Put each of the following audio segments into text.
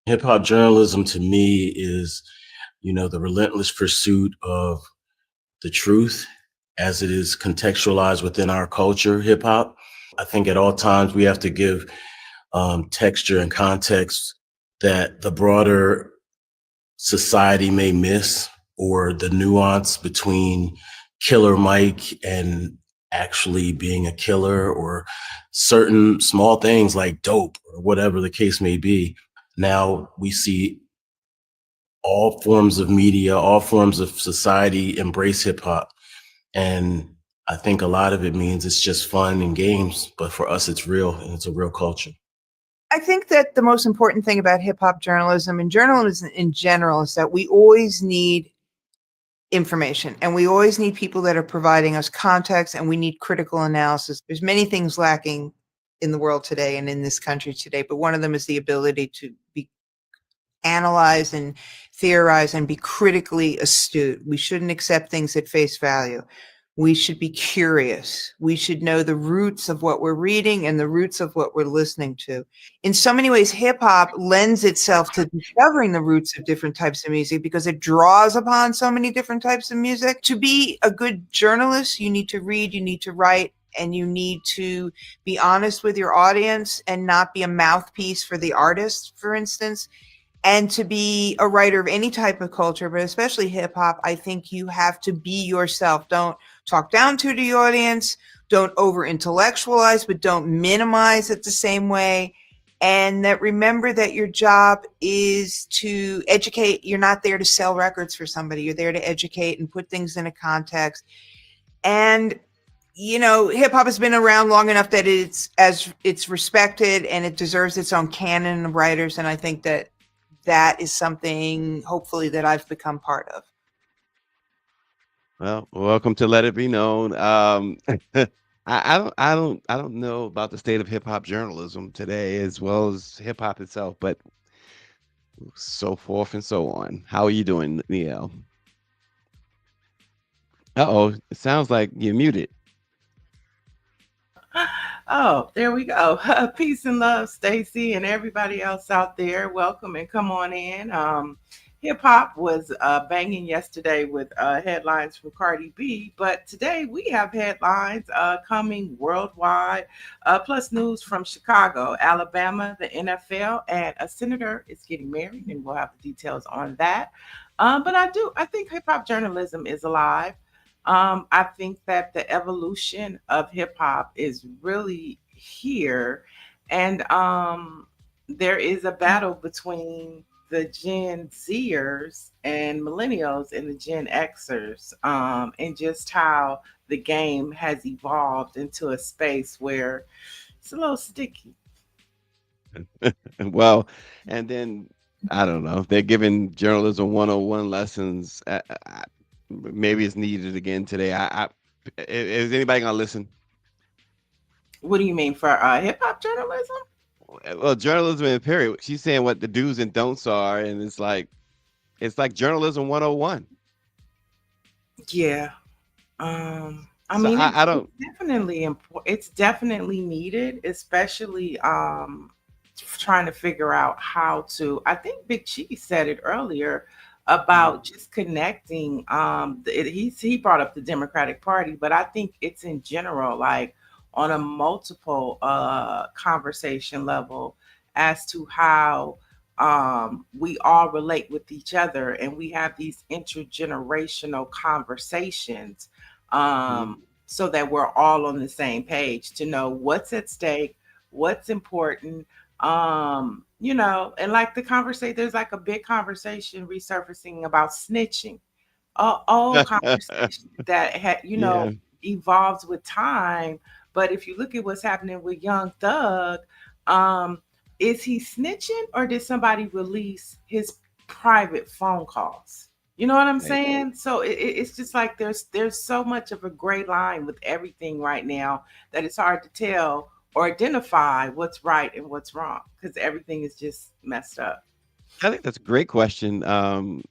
Hip hop journalism to me is, the relentless pursuit of the truth as it is contextualized within our culture, hip hop. I think at all times we have to give texture and context that the broader society may miss, or the nuance between Killer Mike and actually being a killer, or certain small things like dope or whatever the case may be. Now we see all forms of media, all forms of society embrace hip hop. And I think a lot of it means it's just fun and games, but for us, it's real and it's a real culture. I think that the most important thing about hip hop journalism and journalism in general is that we always need information and we always need people that are providing us context, and we need critical analysis. There's many things lacking in the world today and in this country today, but one of them is the ability to be analyze and theorize and be critically astute. We shouldn't accept things at face value. We should be curious. We should know the roots of what we're reading and the roots of what we're listening to. In so many ways, hip hop lends itself to discovering the roots of different types of music because it draws upon so many different types of music. To be a good journalist, you need to read, you need to write, and you need to be honest with your audience and not be a mouthpiece for the artist, for instance. And to be a writer of any type of culture, but especially hip hop, I think you have to be yourself. Don't talk down to the audience. Don't over intellectualize, but don't minimize it the same way. And that remember that your job is to educate. You're not there to sell records for somebody. You're there to educate and put things in a context. And hip hop has been around long enough that it's respected and it deserves its own canon of writers. And I think that is something hopefully that I've become part of. Well, welcome to Let It Be Known. I don't know about the state of hip hop journalism today, as well as hip hop itself, but so forth and so on. How are you doing, Niele? Uh-oh, it sounds like you're muted. Oh, there we go. Peace and love, Stacy, and everybody else out there. Welcome and come on in. Hip hop was banging yesterday with headlines from Cardi B, but today we have headlines coming worldwide, plus news from Chicago, Alabama, the NFL, and a senator is getting married, and we'll have the details on that. But I think hip hop journalism is alive. I think that the evolution of hip hop is really here, and there is a battle between the Gen Zers and millennials and the Gen Xers, and just how the game has evolved into a space where it's a little sticky. Well, and then I don't know. They're giving journalism 101 lessons. Maybe it's needed again today. Is anybody gonna listen? What do you mean for hip hop journalism? Well, journalism in period. She's saying what the do's and don'ts are, and it's like journalism 101. Yeah. I So mean, I don't. it's definitely important. It's definitely needed, especially trying to figure out how to. I think Big Cheese said it earlier about just connecting. He brought up the Democratic Party, but I think it's in general, like on a multiple conversation level as to how we all relate with each other and we have these intergenerational conversations, Mhm. so that we're all on the same page to know what's at stake, what's important. And like the conversation, there's like a big conversation resurfacing about snitching, all conversation that Yeah. evolves with time. But if you look at what's happening with Young Thug, um, is he snitching or did somebody release his private phone calls? You know what I'm Right. saying? So it's just like there's so much of a gray line with everything right now that it's hard to tell or identify what's right and what's wrong because everything is just messed up. I think that's a great question.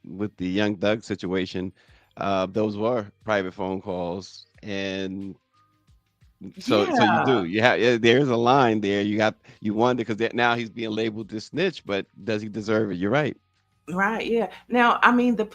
With the Young Thug situation, those were private phone calls, and So you Yeah. do. You have there's a line there. You wonder because now he's being labeled this snitch, but does he deserve it? You're right. Right, yeah. Now, I mean, the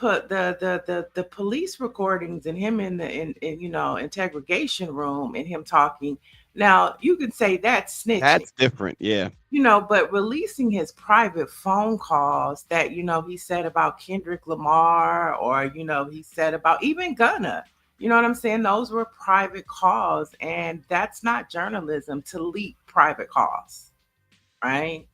police recordings and him in interrogation room and him talking. Now, you could say that's snitching, That's different. Yeah. but releasing his private phone calls that he said about Kendrick Lamar, or he said about even Gunna. You know what I'm saying? Those were private calls, and that's not journalism to leak private calls, right?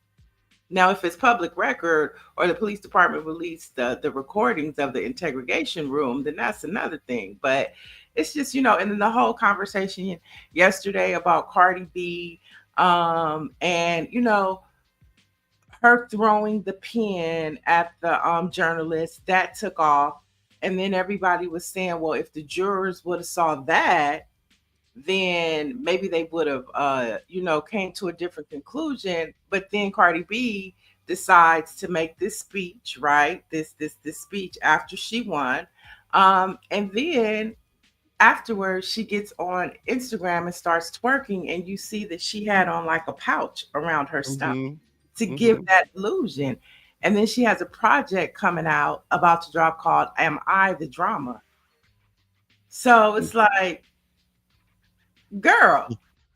Now, if it's public record or the police department released the recordings of the interrogation room, then that's another thing. But it's just, and then the whole conversation yesterday about Cardi B, and her throwing the pen at the journalist, that took off. And then everybody was saying, well, if the jurors would have saw that, then maybe they would have came to a different conclusion. But then Cardi B decides to make this speech, right? This speech after she won. And then afterwards she gets on Instagram and starts twerking, and you see that she had on like a pouch around her stomach Hmm. to give Hmm. that illusion. And then she has a project coming out about to drop called Am I the Drama? So it's like, girl,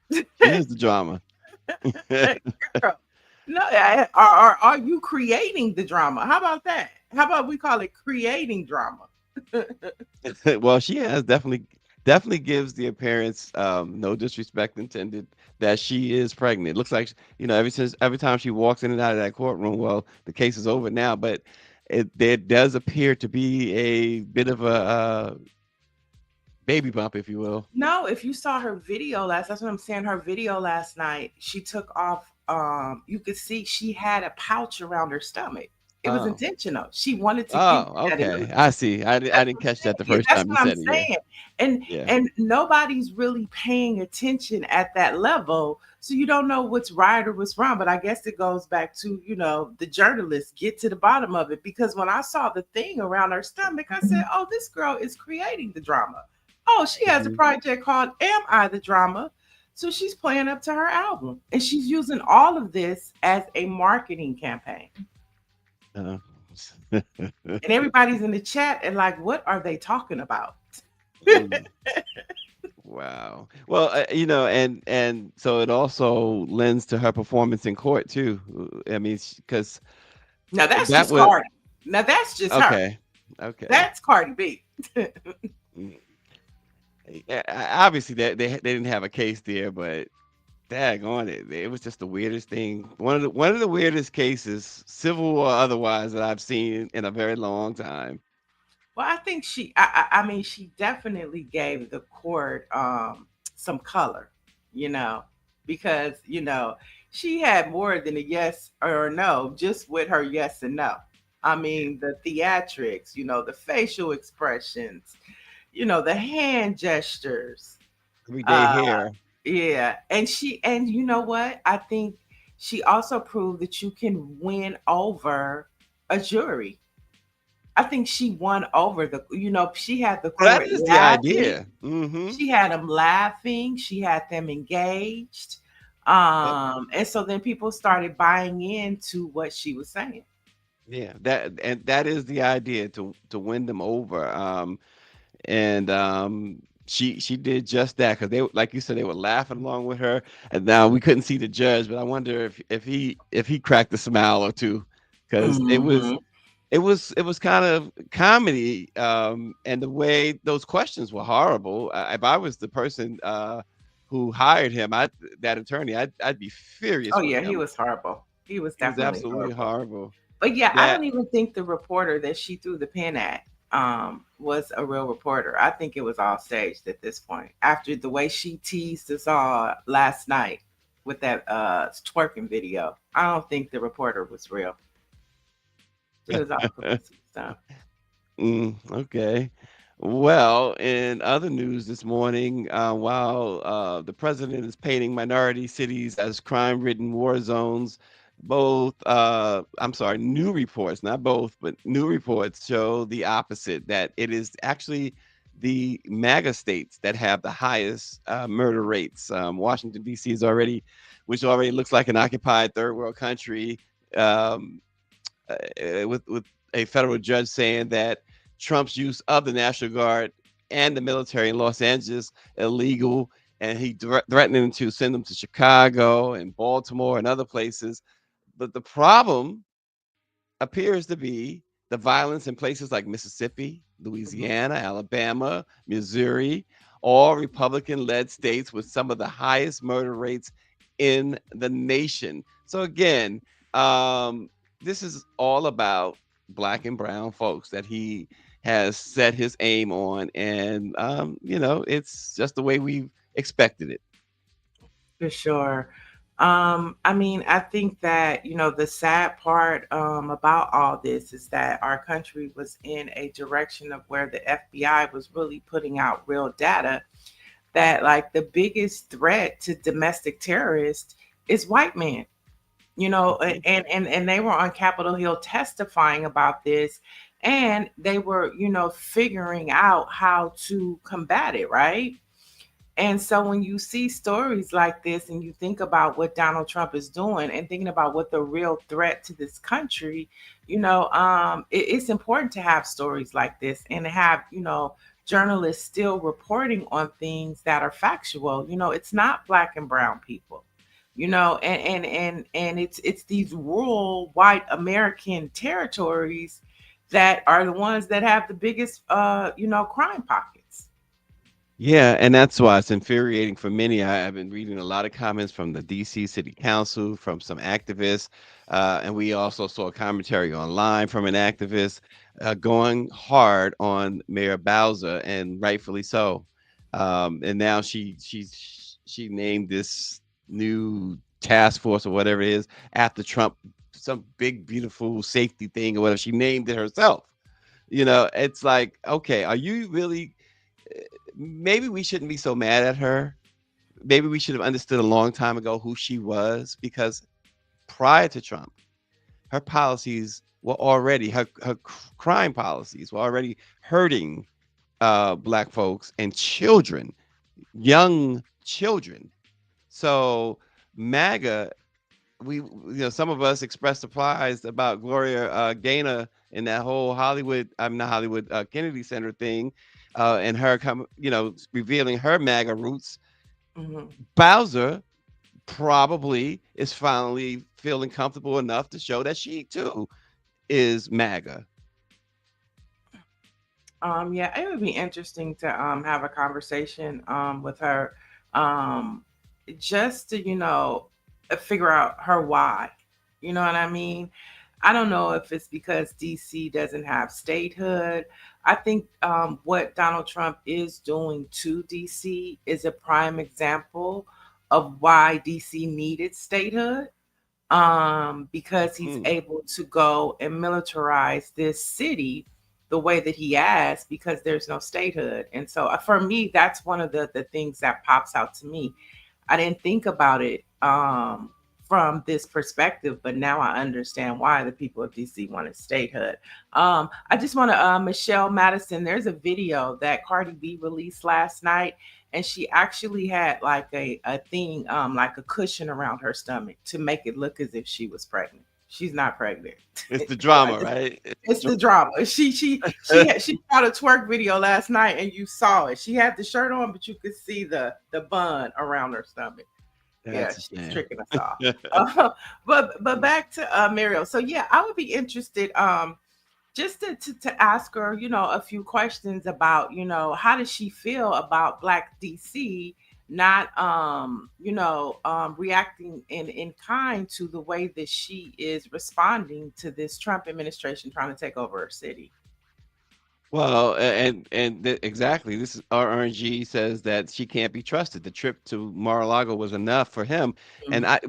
She is the drama. girl. No, are you creating the drama? How about that? How about we call it creating drama? Well, she has definitely gives the appearance, no disrespect intended, that she is pregnant. Looks like every time she walks in and out of that courtroom, well, the case is over now, but there does appear to be a bit of a baby bump, if you will. No, if you saw her video that's what I'm saying. Her video last night, she took off. You could see she had a pouch around her stomach. It was Oh, intentional. She wanted to give you oh, that okay. illusion. I see. I That's didn't what I'm catch that saying. the Yeah, first that's time you what I'm said it. Yeah, saying. And yeah. and nobody's really paying attention at that level. So you don't know what's right or what's wrong. But I guess it goes back to, the journalists get to the bottom of it. Because when I saw the thing around her stomach, I said, oh, this girl is creating the drama. Oh, she has a Hmm. project called Am I the Drama? So she's playing up to her album. And she's using all of this as a marketing campaign. Uh, And everybody's in the chat and like, what are they talking about? mm, wow. Well, and so it also lends to her performance in court too. I mean, because Now that's that just was Cardi. Now that's just her. okay. Okay. That's Cardi B. Mm. Yeah, obviously they didn't have a case there, but daggone it was just the weirdest thing. One of the weirdest cases, civil or otherwise, that I've seen in a very long time. Well, I think I mean, she definitely gave the court some color, you know, because, she had more than a yes or a no just with her yes and no. I mean, the theatrics, the facial expressions, the hand gestures. Everyday Uh, hair. yeah. And you know what? I think she also proved that you can win over a jury. I think she won over she had the Well, that court is the laughing. idea. Hmm. She had them laughing. She had them engaged. Yep. And so then people started buying into what she was saying. Yeah, that is the idea, to win them over. And she did just that, because like you said, they were laughing along with her, and now we couldn't see the judge, but I wonder if he cracked a smile or two, because it was Hmm. it was it was kind of comedy, and the way those questions were horrible. If I was the person who hired him, that attorney, I'd be furious Oh with yeah, he him. was horrible. He was He was definitely absolutely horrible. horrible. But yeah, I That don't even think the reporter that she threw the pen at was a real reporter. I think it was all staged at this point. After the way she teased us all last night with that twerking video, I don't think the reporter was real. It was all publicity stuff. Okay. Well, in other news this morning, while the president is painting minority cities as crime-ridden war zones, I'm sorry, new reports, not both, but new reports show the opposite, that it is actually the MAGA states that have the highest murder rates. Washington D.C. is already, which already looks like an occupied third world country, um, with a federal judge saying that Trump's use of the National Guard and the military in Los Angeles illegal, and he threatening to send them to Chicago and Baltimore and other places. But the problem appears to be the violence in places like Mississippi, Louisiana, Alabama, Missouri, all Republican led states with some of the highest murder rates in the nation. So, again, um, this is all about Black and brown folks that he has set his aim on. And, it's just the way we've expected it. For sure. I mean, I think that, the sad part about all this is that our country was in a direction of where the FBI was really putting out real data that like the biggest threat to domestic terrorists is white men. And they were on Capitol Hill testifying about this, and they were, figuring out how to combat it, right? And so when you see stories like this and you think about what Donald Trump is doing and thinking about what the real threat to this country, it's important to have stories like this and to have, journalists still reporting on things that are factual. It's not Black and brown people, and it's these rural white American territories that are the ones that have the biggest crime pockets. Yeah, and that's why it's infuriating for many. I've been reading a lot of comments from the DC City Council, from some activists, and we also saw a commentary online from an activist going hard on Mayor Bowser, and rightfully so. And now she named this new task force or whatever it is after Trump, some big beautiful safety thing or whatever. She named it herself. It's like, okay, are you really? Maybe we shouldn't be so mad at her. Maybe we should have understood a long time ago who she was, because prior to Trump, her policies were already, her crime policies were already hurting Black folks and children, young children. So MAGA, some of us expressed surprise about Gloria Gaynor and that whole Hollywood, I'm not Hollywood, Kennedy Center thing, and her revealing her MAGA roots. Mhm. Bowser probably is finally feeling comfortable enough to show that she too is MAGA. Yeah, it would be interesting to have a conversation with her, um, just to figure out her why. You know what I mean? I don't know if it's because DC doesn't have statehood. I think what Donald Trump is doing to DC is a prime example of why DC needed statehood, because he's Mm. able to go and militarize this city the way that he has because there's no statehood. And so for me, that's one of the things that pops out to me. I didn't think about it from this perspective, but now I understand why the people of DC wanted statehood. I just want to, Michelle Madison, there's a video that Cardi B released last night, and she actually had like a thing, like a cushion around her stomach to make it look as if she was pregnant. She's not pregnant. It's the So I drama, just, right? it's the drama. She shot a twerk video last night, and you saw it. She had the shirt on, but you could see the bun around her stomach. Yeah, That's a she's shame. tricking us off. But back to Muriel. So yeah, I would be interested just to ask her, a few questions about, how does she feel about Black DC not reacting in kind to the way that she is responding to this Trump administration trying to take over her city. Well, exactly. This is RNG says that she can't be trusted. The trip to Mar-a-Lago was enough for him, and I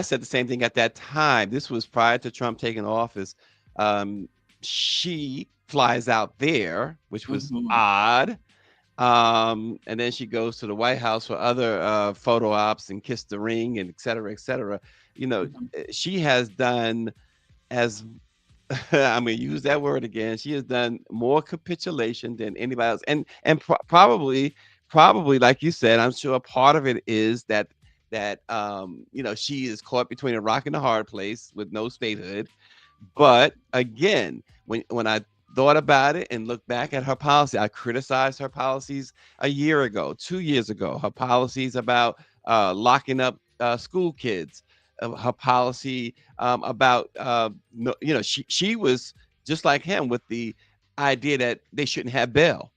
said the same thing at that time. This was prior to Trump taking office. Um, she flies out there, which was Mhm. odd. And then she goes to the White House for other photo ops and kiss the ring and et cetera, et cetera. Mhm. She has done as I'm gonna use that word again. She has done more capitulation than anybody else, and probably like you said, I'm sure part of it is that she is caught between a rock and a hard place with no statehood. But again, when I thought about it and looked back at her policy, I criticized her policies a year ago, 2 years ago. Her policies about locking up school kids, her policy about no, she was just like him with the idea that they shouldn't have bail.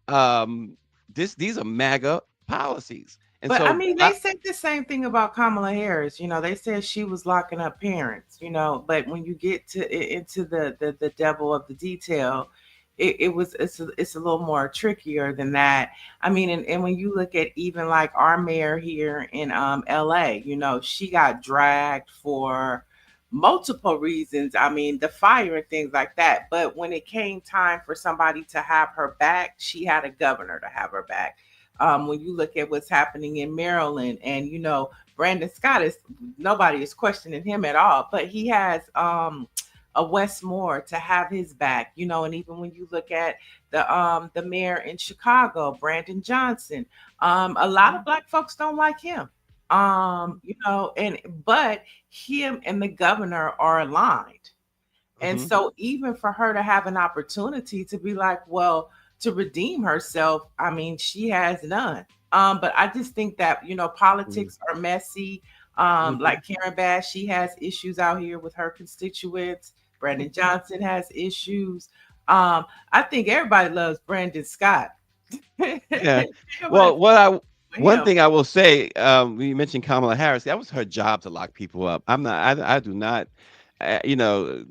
Um, these are MAGA policies, and But I so mean, they said the same thing about Kamala Harris. They said she was locking up parents. But when you get into the devil of the detail, it's a little more trickier than that. I mean, and when you look at even like our mayor here in LA, she got dragged for multiple reasons. I mean, the fire and things like that. But when it came time for somebody to have her back, she had a governor to have her back. When you look at what's happening in Maryland, and Brandon Scott, is nobody is questioning him at all, but he has a Westmore to have his back, and even when you look at the mayor in Chicago, Brandon Johnson, a lot of Black folks don't like him. But him and the governor are aligned. And Mhm. so even for her to have an opportunity to be like, well, to redeem herself, I mean, she has none. But I just think that, Mhm. politics are messy. Mhm. Like Karen Bass, she has issues out here with her constituents. Brandon Johnson has issues. I think everybody loves Brandon Scott. Yeah. Everybody Well, for one him. thing I will say, when you mentioned Kamala Harris, that was her job to lock people up. I do not, you know,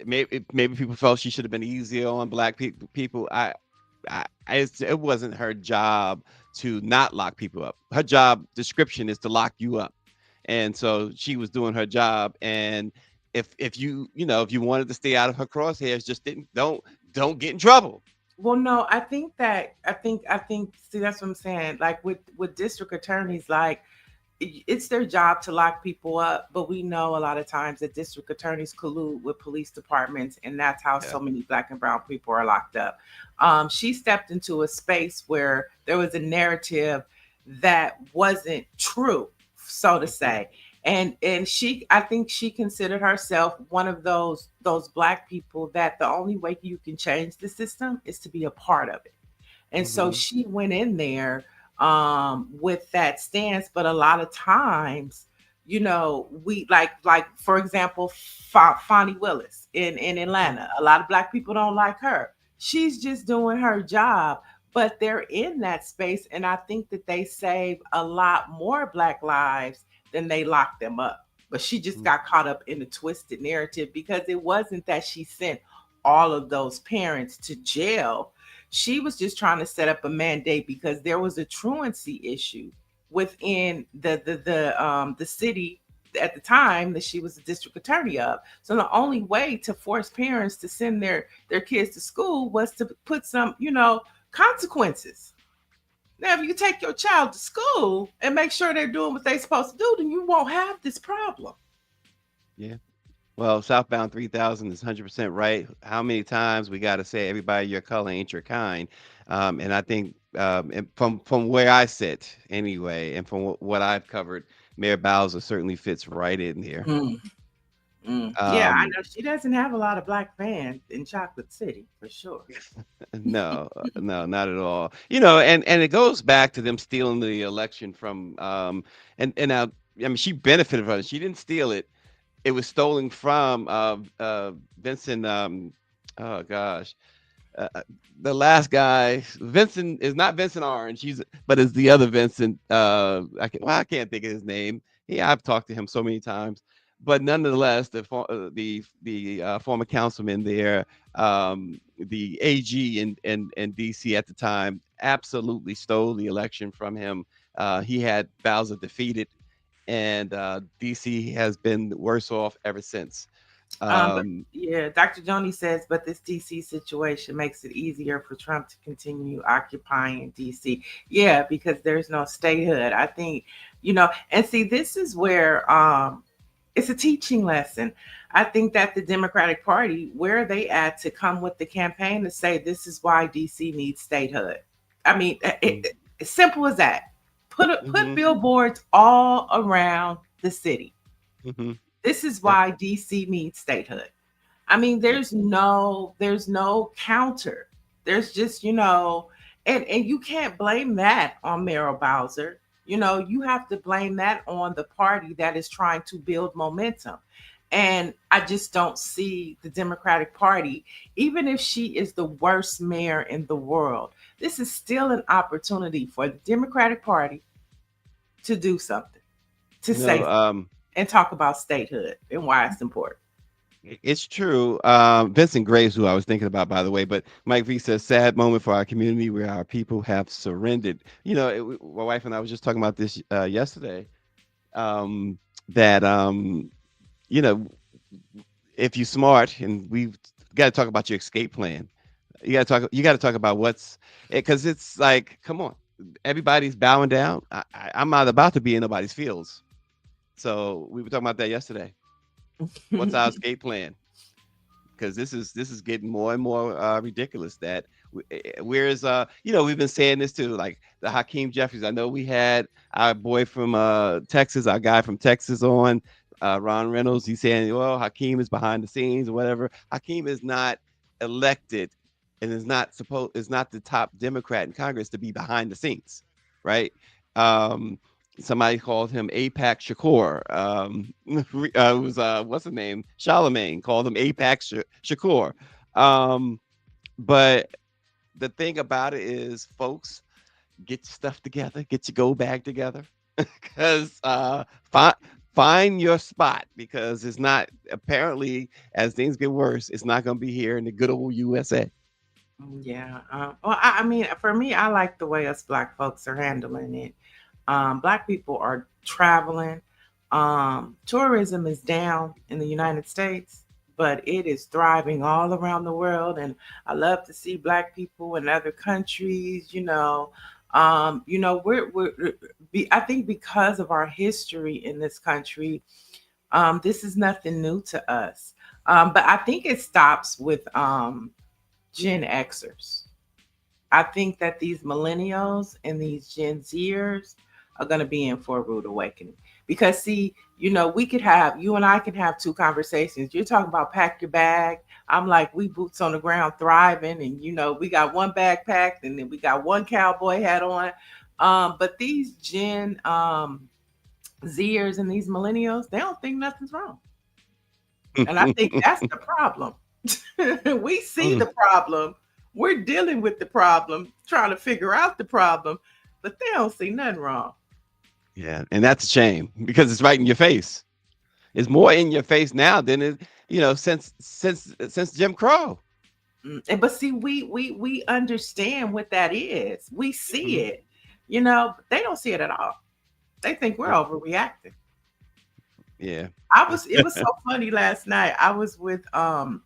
maybe people felt she should have been easier on black people. It wasn't her job to not lock people up. Her job description is to lock you up, and so she was doing her job. And if you wanted to stay out of her crosshairs, just don't get in trouble. Well, no, I think see, that's what I'm saying. Like with district attorneys, like it's their job to lock people up, but we know a lot of times that district attorneys collude with police departments, and that's how Yeah. so many Black and brown people are locked up. She stepped into a space where there was a narrative that wasn't true, so to Mhm. say. And I think she considered herself one of those Black people that the only way you can change the system is to be a part of it. And so Mhm. she went in there with that stance. But a lot of times, we like for example, Fonnie Willis in Mhm. Atlanta. A lot of Black people don't like her. She's just doing her job, but they're in that space, and I think that they save a lot more Black lives than they lock them up. But she just Mhm. got caught up in the twisted narrative, because it wasn't that she sent all of those parents to jail. She was just trying to set up a mandate because there was a truancy issue within the city at the time that she was the district attorney of. So the only way to force parents to send their kids to school was to put some, consequences. Now, if you take your child to school and make sure they're doing what they're supposed to do, then you won't have this problem. Yeah. Well, Southbound 3000 is 100% right. How many times we got to say everybody your color ain't your kind? And I think and from where I sit anyway, and from what I've covered, Mayor Bowser certainly fits right in there. Mm, yeah, I Um, know she doesn't have a lot of Black fans in Chocolate City for sure. no, no, not at all. And it goes back to them stealing the election from and now I mean she benefited from it. She didn't steal it. It was stolen from Vincent. Oh gosh, the last guy. Vincent is not Vincent Orange. But is the other Vincent. I can't think of his name. I've talked to him so many times. But nonetheless, the former councilman there, the AG in DC at the time, absolutely stole the election from him. He had Bowser defeated, and DC has been worse off ever since. But Um, yeah, Dr. Joni says, but this DC situation makes it easier for Trump to continue occupying DC. Yeah, because there's no statehood. I think, and see, this is where It's a teaching lesson. I think that the Democratic Party, where are they at to come with the campaign to say this is why DC needs statehood? I mean, it's simple as that. Put billboards all around the city. This is why DC needs statehood. I mean, there's no counter. There's just, and you can't blame that on Merrill Bowser. You have to blame that on the party that is trying to build momentum. And I just don't see the Democratic Party, even if she is the worst mayor in the world, this is still an opportunity for the Democratic Party to do something, to say something, and talk about statehood and why it's important. It's true. Vincent Graves, who I was thinking about, by the way, but Mike V says, sad moment for our community where our people have surrendered. My wife and I was just talking about this yesterday, that, if you're smart, and we've got to talk about your escape plan. You got to talk about because it's like, come on, everybody's bowing down. I'm not about to be in nobody's fields. So we were talking about that yesterday. What's our escape plan? Because this is getting more and more ridiculous. That whereas we've been saying this too, like the Hakeem Jeffries. I know we had our boy from Texas, our guy from Texas on, Ron Reynolds. He's saying, well, Hakeem is behind the scenes or whatever. Hakeem is not elected and is not the top Democrat in Congress to be behind the scenes, right? Somebody called him APAC Shakur. It was what's his name? Charlemagne called him APAC Shakur. But the thing about it is, folks, get your stuff together, get your go bag together, because find your spot, because it's not, apparently, as things get worse, it's not going to be here in the good old USA. Yeah. Well, I mean, for me, I like the way us Black folks are handling it. Black people are traveling. Tourism is down in the United States, but it is thriving all around the world. And I love to see Black people in other countries. I think because of our history in this country, this is nothing new to us. But I think it stops with Gen Xers. I think that these millennials and these Gen Zers are going to be in for a rude awakening. Because, see, you and I can have two conversations. You're talking about pack your bag. I'm like, we boots on the ground thriving. And, we got one bag packed and then we got one cowboy hat on. But these Gen Zers and these millennials, they don't think nothing's wrong. And I think that's the problem. We see the problem. We're dealing with the problem, trying to figure out the problem, but they don't see nothing wrong. Yeah, and that's a shame, because it's right in your face. It's more in your face now than it, since Jim Crow. But see, we understand what that is. We see it. They don't see it at all. They think we're overreacting. Yeah. It was so funny last night. I was with a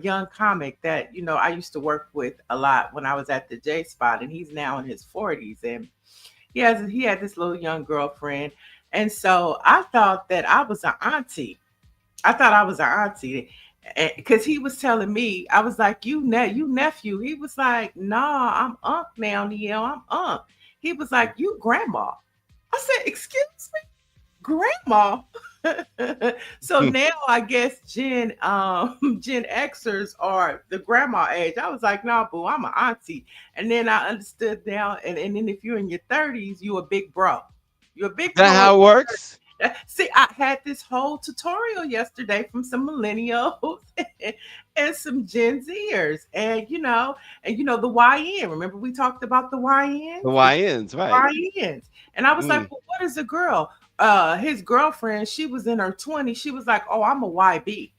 young comic that I used to work with a lot when I was at the J Spot, and he's now in his 40s, and he had this little young girlfriend, and so I thought that I was an auntie. Because he was telling me, I was like, you nephew. He was like, nah, I'm Unc now, Niele. I'm Unc. He was like, you grandma. I said, excuse me, grandma. So now I guess Gen Xers are the grandma age. I was like, nah, boo, I'm an auntie. And then I understood now. And then if you're in your 30s, you a big bro. You're a big bro. Is that how it works? See, I had this whole tutorial yesterday from some millennials and some Gen Zers, and the YN. Remember we talked about the YNs? The YNs, right? YNs. And I was like, well, what is a girl? His girlfriend, she was in her 20s. She was like, oh, I'm a YB.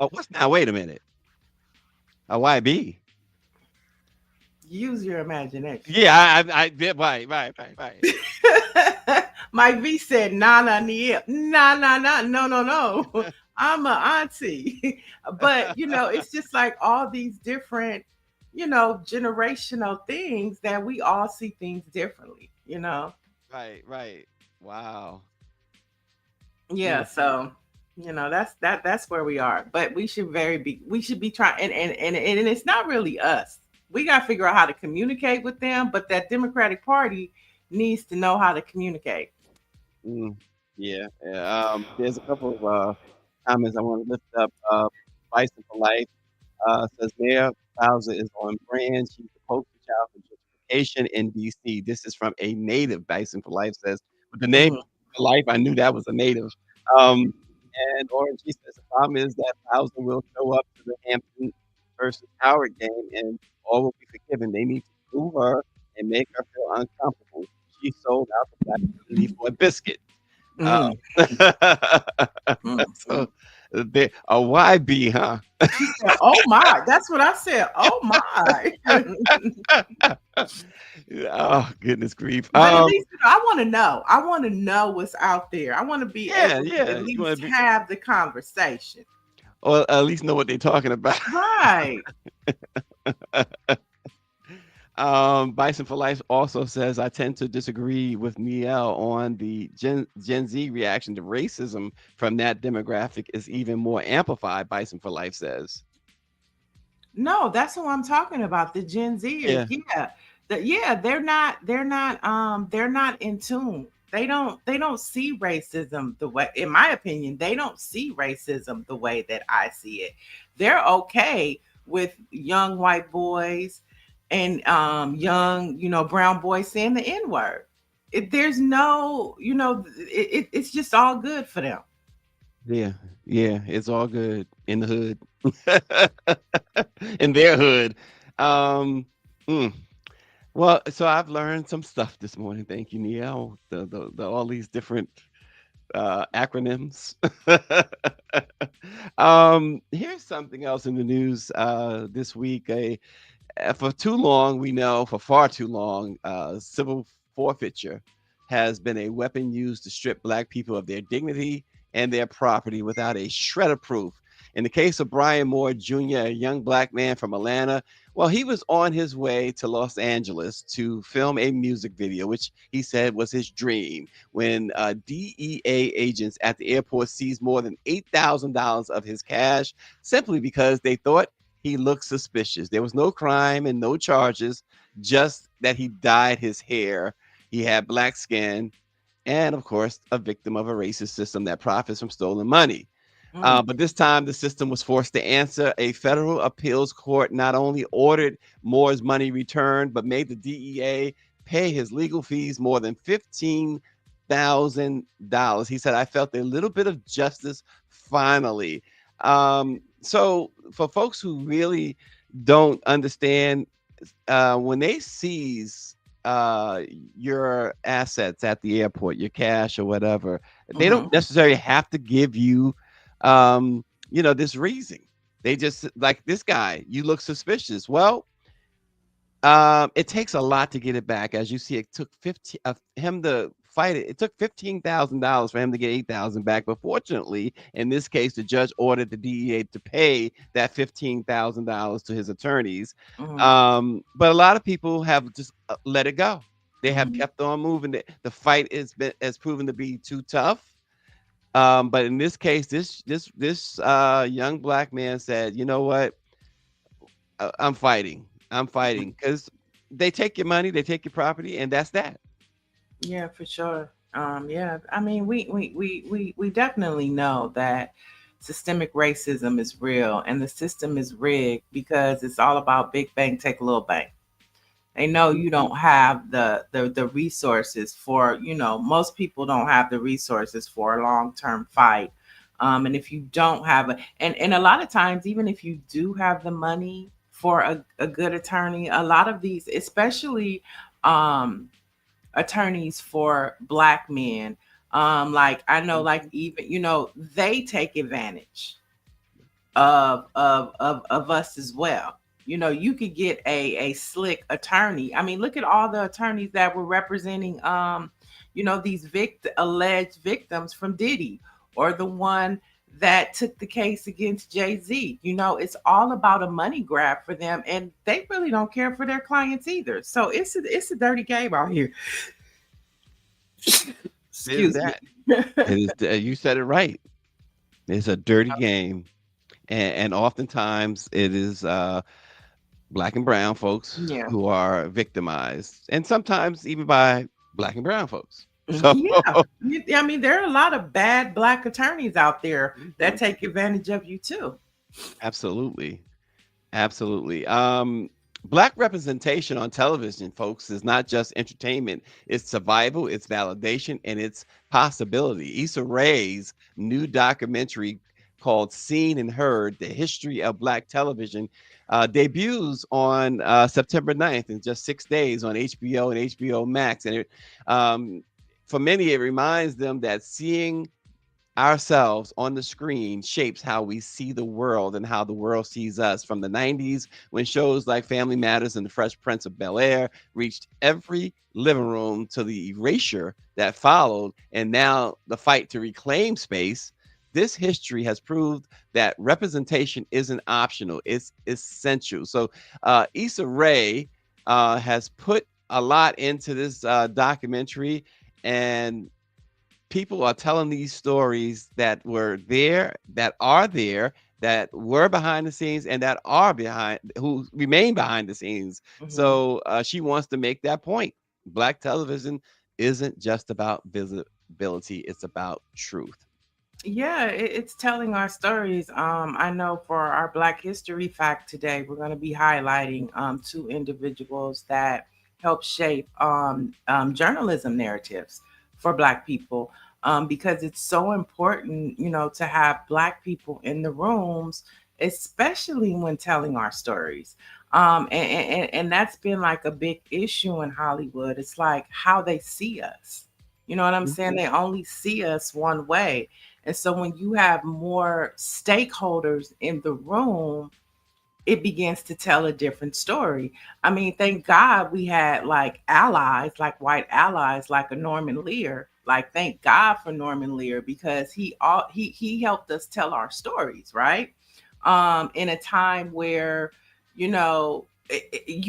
Oh, wait a minute. A YB? Use your imagination. Yeah, I did. Right. Mike V said, nah, Niele. Nah, no. I'm an auntie. But, it's just like all these different, generational things that we all see things differently, Right. Wow. Yeah, Mm. so that's where we are. But we should be trying, and it's not really us. We got to figure out how to communicate with them, but that Democratic Party needs to know how to communicate. Mm. Yeah. Yeah. There's a couple of comments I want to lift up. Bison for Life says Mayor Bowser is on brand. She's the poster child for gentrification in DC. This is from a native. Bison for Life says, with the name Mhm. for Life, I knew that was a native. Um, and Orange G says the problem is that Bowser will show up to the Hampton versus Howard game and all will be forgiven. They need to move her and make her feel uncomfortable. She sold out the black community for a biscuit. Um, Mhm. so Mhm. a YB, huh? She said, "Oh my!" That's what I said. Oh my! Oh, goodness grief. But at least I want to know. I want to know what's out there. I want to be Yeah, able to at yeah. You want least to be, have the conversation. or at least know what they're talking about. Right. Bison for Life also says, I tend to disagree with Niele on the Gen Z reaction to racism from that demographic is even more amplified, Bison for Life says. No, that's who I'm talking about. The Gen Zers. Yeah, Yeah. They're not in tune. They don't see racism the way, in my opinion, they don't see racism the way that I see it. They're okay with young white boys and young, brown boys saying the N-word. There's no, it's just all good for them. yeah, yeah. It's all good in the hood, in their hood. Um, mm. Well, so I've learned some stuff this morning. Thank you, Niele. The all these different acronyms. Here's something else in the news this week. For too long, we know, for far too long, civil forfeiture has been a weapon used to strip Black people of their dignity and their property without a shred of proof. In the case of Brian Moore Jr., a young Black man from Atlanta, well, he was on his way to Los Angeles to film a music video, which he said was his dream, when DEA agents at the airport seized more than $8,000 of his cash simply because they thought he looked suspicious. There was no crime and no charges, just that he dyed his hair. He had black skin, and of course, a victim of a racist system that profits from stolen money. Mm. But this time, the system was forced to answer. A federal appeals court not only ordered Moore's money returned, but made the DEA pay his legal fees more than $15,000. He said, I felt a little bit of justice finally. So, for folks who really don't understand, when they seize uh, your assets at the airport, your cash or whatever, they Mhm. don't necessarily have to give you this reason. They just, like this guy, you look suspicious. Well, it takes a lot to get it back. As you see, it took 15 him to fight it. It took $15,000 for him to get 8,000 back. But fortunately, in this case, the judge ordered the DEA to pay that $15,000 to his attorneys. Mhm. But a lot of people have just let it go. They have Mhm. kept on moving. The fight has proven to be too tough. But in this case, this young Black man said, "You know what? I'm fighting. I'm fighting because they take your money, they take your property, and that's that." Yeah, for sure. Yeah, I mean, we definitely know that systemic racism is real and the system is rigged because it's all about big bank, take a little bank. They know you don't have the resources for, most people don't have the resources for a long-term fight. And if you don't have and a lot of times, even if you do have the money for a good attorney, a lot of these, especially um attorneys for black men, like I know, like even, they take advantage of us as well. You could get a slick attorney. I mean, look at all the attorneys that were representing these alleged victims from Diddy, or the one that took the case against Jay-Z. It's all about a money grab for them, and they really don't care for their clients either. So it's a dirty game out here. Excuse that. me. It is. You said it right. It's a dirty game, and oftentimes it is black and brown folks Yeah. who are victimized, and sometimes even by black and brown folks. So Yeah. I mean, there are a lot of bad black attorneys out there that Mhm. take advantage of you too. Absolutely. Absolutely. Black representation on television, folks, is not just entertainment. It's survival, it's validation, and it's possibility. Issa Rae's new documentary called Seen and Heard: The History of Black Television debuts on September 9th in just 6 days on HBO and HBO Max. And um, for many, it reminds them that seeing ourselves on the screen shapes how we see the world and how the world sees us. From the 90s, when shows like Family Matters and The Fresh Prince of Bel-Air reached every living room, to the erasure that followed, and now the fight to reclaim space, this history has proved that representation isn't optional, it's essential. So Issa Rae has put a lot into this documentary, and people are telling these stories that were there, that are there, that were behind the scenes, and that are behind, who remain behind the scenes. Mhm. So she wants to make that point. Black television isn't just about visibility; it's about truth. Yeah, it's telling our stories. I know for our Black History Fact today, we're going to be highlighting two individuals that help shape journalism narratives for Black people, because it's so important, to have Black people in the rooms, especially when telling our stories. And that's been like a big issue in Hollywood. It's like how they see us. You know what I'm saying? They only see us one way. And so when you have more stakeholders in the room, it begins to tell a different story. I mean, thank God we had like allies, like white allies, like a Norman Lear. Like, thank God for Norman Lear, because he helped us tell our stories, right? In a time where, you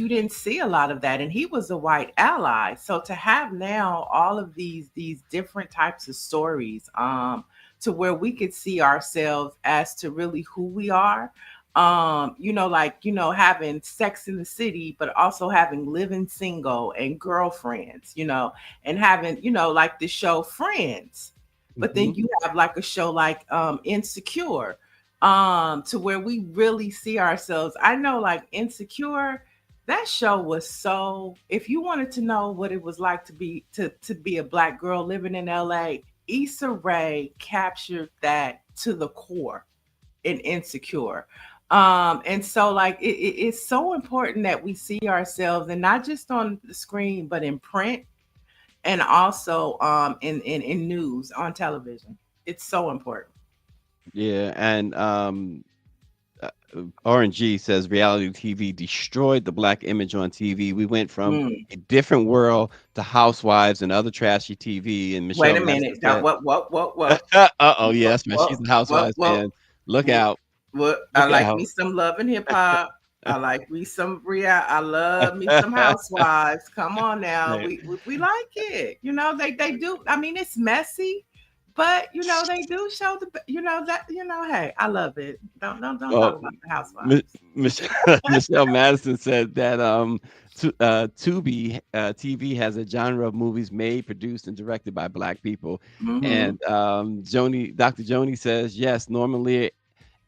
didn't see a lot of that, and he was a white ally. So to have now all of these different types of stories, to where we could see ourselves as to really who we are, like, having Sex in the City, but also having Living Single and Girlfriends, and having, like the show Friends. But then Mhm. you have like a show like Insecure, to where we really see ourselves. I know, like Insecure, that show was so, if you wanted to know what it was like to be a Black girl living in LA, Issa Rae captured that to the core in Insecure. And so like it's so important that we see ourselves, and not just on the screen, but in print, and also in news on television. It's so important. Yeah, and uh, RNG says reality TV destroyed the black image on TV. We went from Mm. a different world to Housewives and other trashy TV. And Wait Michelle a Madison minute. Now, said, what? "Uh-oh, yes, man, she's What? a What? Housewives What? fan. Look What? out, What? I look like me out." some Love and Hip Hop. I like me some real. I love me some Housewives. Come on now, Right. we like it. They do. I mean, it's messy, but they do show that Hey, I love it. Don't talk Well, about the Mi- Housewives. Michelle Madison said that Tubi TV has a genre of movies made, produced, and directed by Black people. Hmm. And Dr. Joni says, yes, Norman Lear,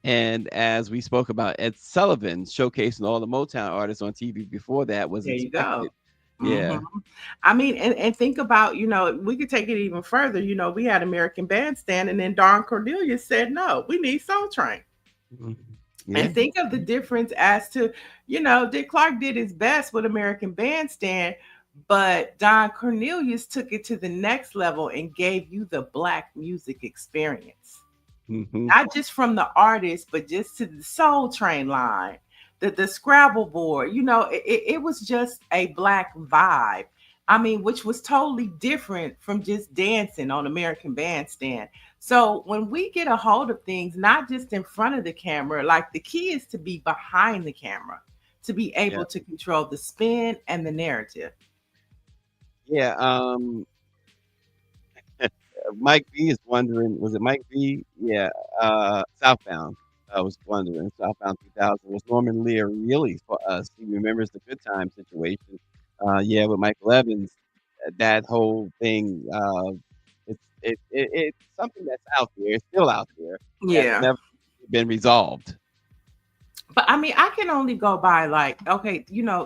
and as we spoke about, Ed Sullivan showcasing all the Motown artists on TV before that was There you go. expected. Hmm. Yeah. I mean, and think about, we could take it even further. We had American Bandstand, and then Don Cornelius said, no, we need Soul Train. Mhm. Yeah. And think of the difference as to, Dick Clark did his best with American Bandstand, but Don Cornelius took it to the next level and gave you the Black music experience, Hmm. not just from the artist, but just to the Soul Train line, the Scrabble board. It was just a Black vibe. I mean, which was totally different from just dancing on American Bandstand. So when we get a hold of things, not just in front of the camera, like the key is to be behind the camera, to be Yeah. able to control the spin and the narrative. Yeah. Mike B is wondering, was it Mike B? Yeah, Southbound. I was wondering, Southbound 2000, was Norman Lear really for us? He remembers the good time situation. Yeah, with Michael Evans, that whole thing, it's something that's out there, it's still out there, that's Yeah. never been resolved. But I mean, I can only go by like, okay,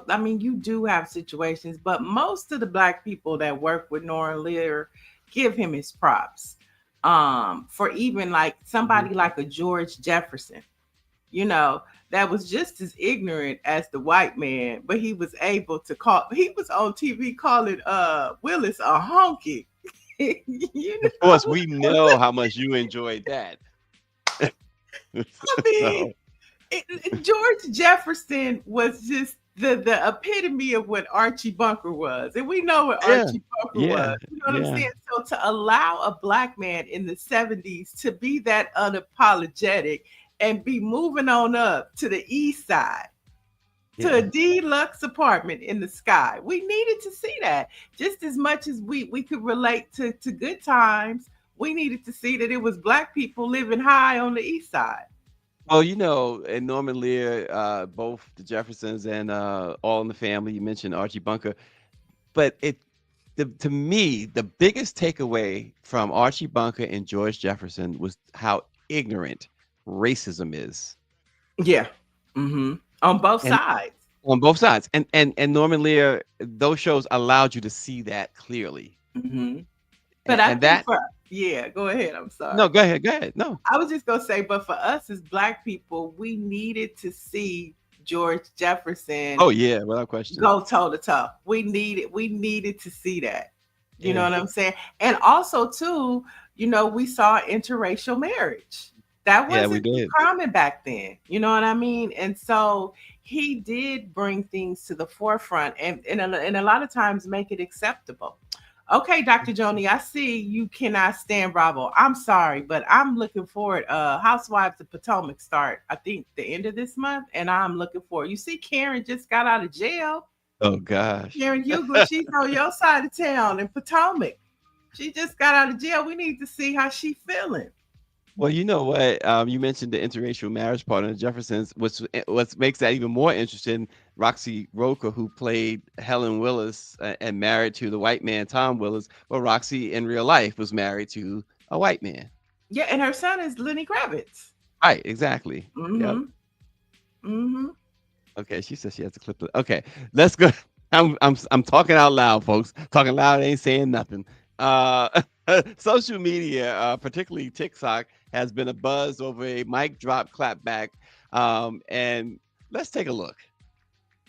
I mean, you do have situations, but most of the black people that work with Norman Lear give him his props. For even like somebody like a George Jefferson, that was just as ignorant as the white man, but he was able to he was on TV calling Willis a honky. Of course, we know how much you enjoyed that. I mean, George Jefferson was just the epitome of what Archie Bunker was. And we know what Archie Bunker was. You know what I'm saying? So to allow a black man in the 70s to be that unapologetic and be moving on up to the east side, to a deluxe apartment in the sky. We needed to see that. Just as much as we could relate to good times, we needed to see that it was black people living high on the east side. Well, and Norman Lear, both the Jeffersons and All in the Family, you mentioned Archie Bunker, but to me, the biggest takeaway from Archie Bunker and George Jefferson was how ignorant racism is. Yeah. Mm-hmm. On both sides. On both sides. And Norman Lear, those shows allowed you to see that clearly. Mm-hmm. But go ahead. I'm sorry. No, go ahead. No. I was just gonna say, but for us as black people, we needed to see George Jefferson. Oh yeah, without question. Go toe to toe. We needed to see that. You know what I'm saying? And also too, we saw interracial marriage. That wasn't common back then. You know what I mean? And so he did bring things to the forefront and a lot of times make it acceptable. Okay, Dr. Joni, I see you cannot stand Bravo. I'm sorry, but I'm looking forward. Housewives of Potomac start, I think, the end of this month, and I'm looking forward. You see, Karen just got out of jail. Oh, gosh. Karen Hugler, she's on your side of town in Potomac. She just got out of jail. We need to see how she's feeling. Well, you know what? You mentioned the interracial marriage part of the Jeffersons. What makes that even more interesting, Roxy Roker, who played Helen Willis and married to the white man, Tom Willis. Well, Roxy in real life was married to a white man. Yeah, and her son is Lenny Kravitz. Right, exactly. Mm-hmm. Yep. Mm-hmm. Okay, she says she has to clip it. Okay, let's go. I'm talking out loud, folks. Talking loud ain't saying nothing. Social media, particularly TikTok, has been a buzz over a mic drop clapback. And let's take a look.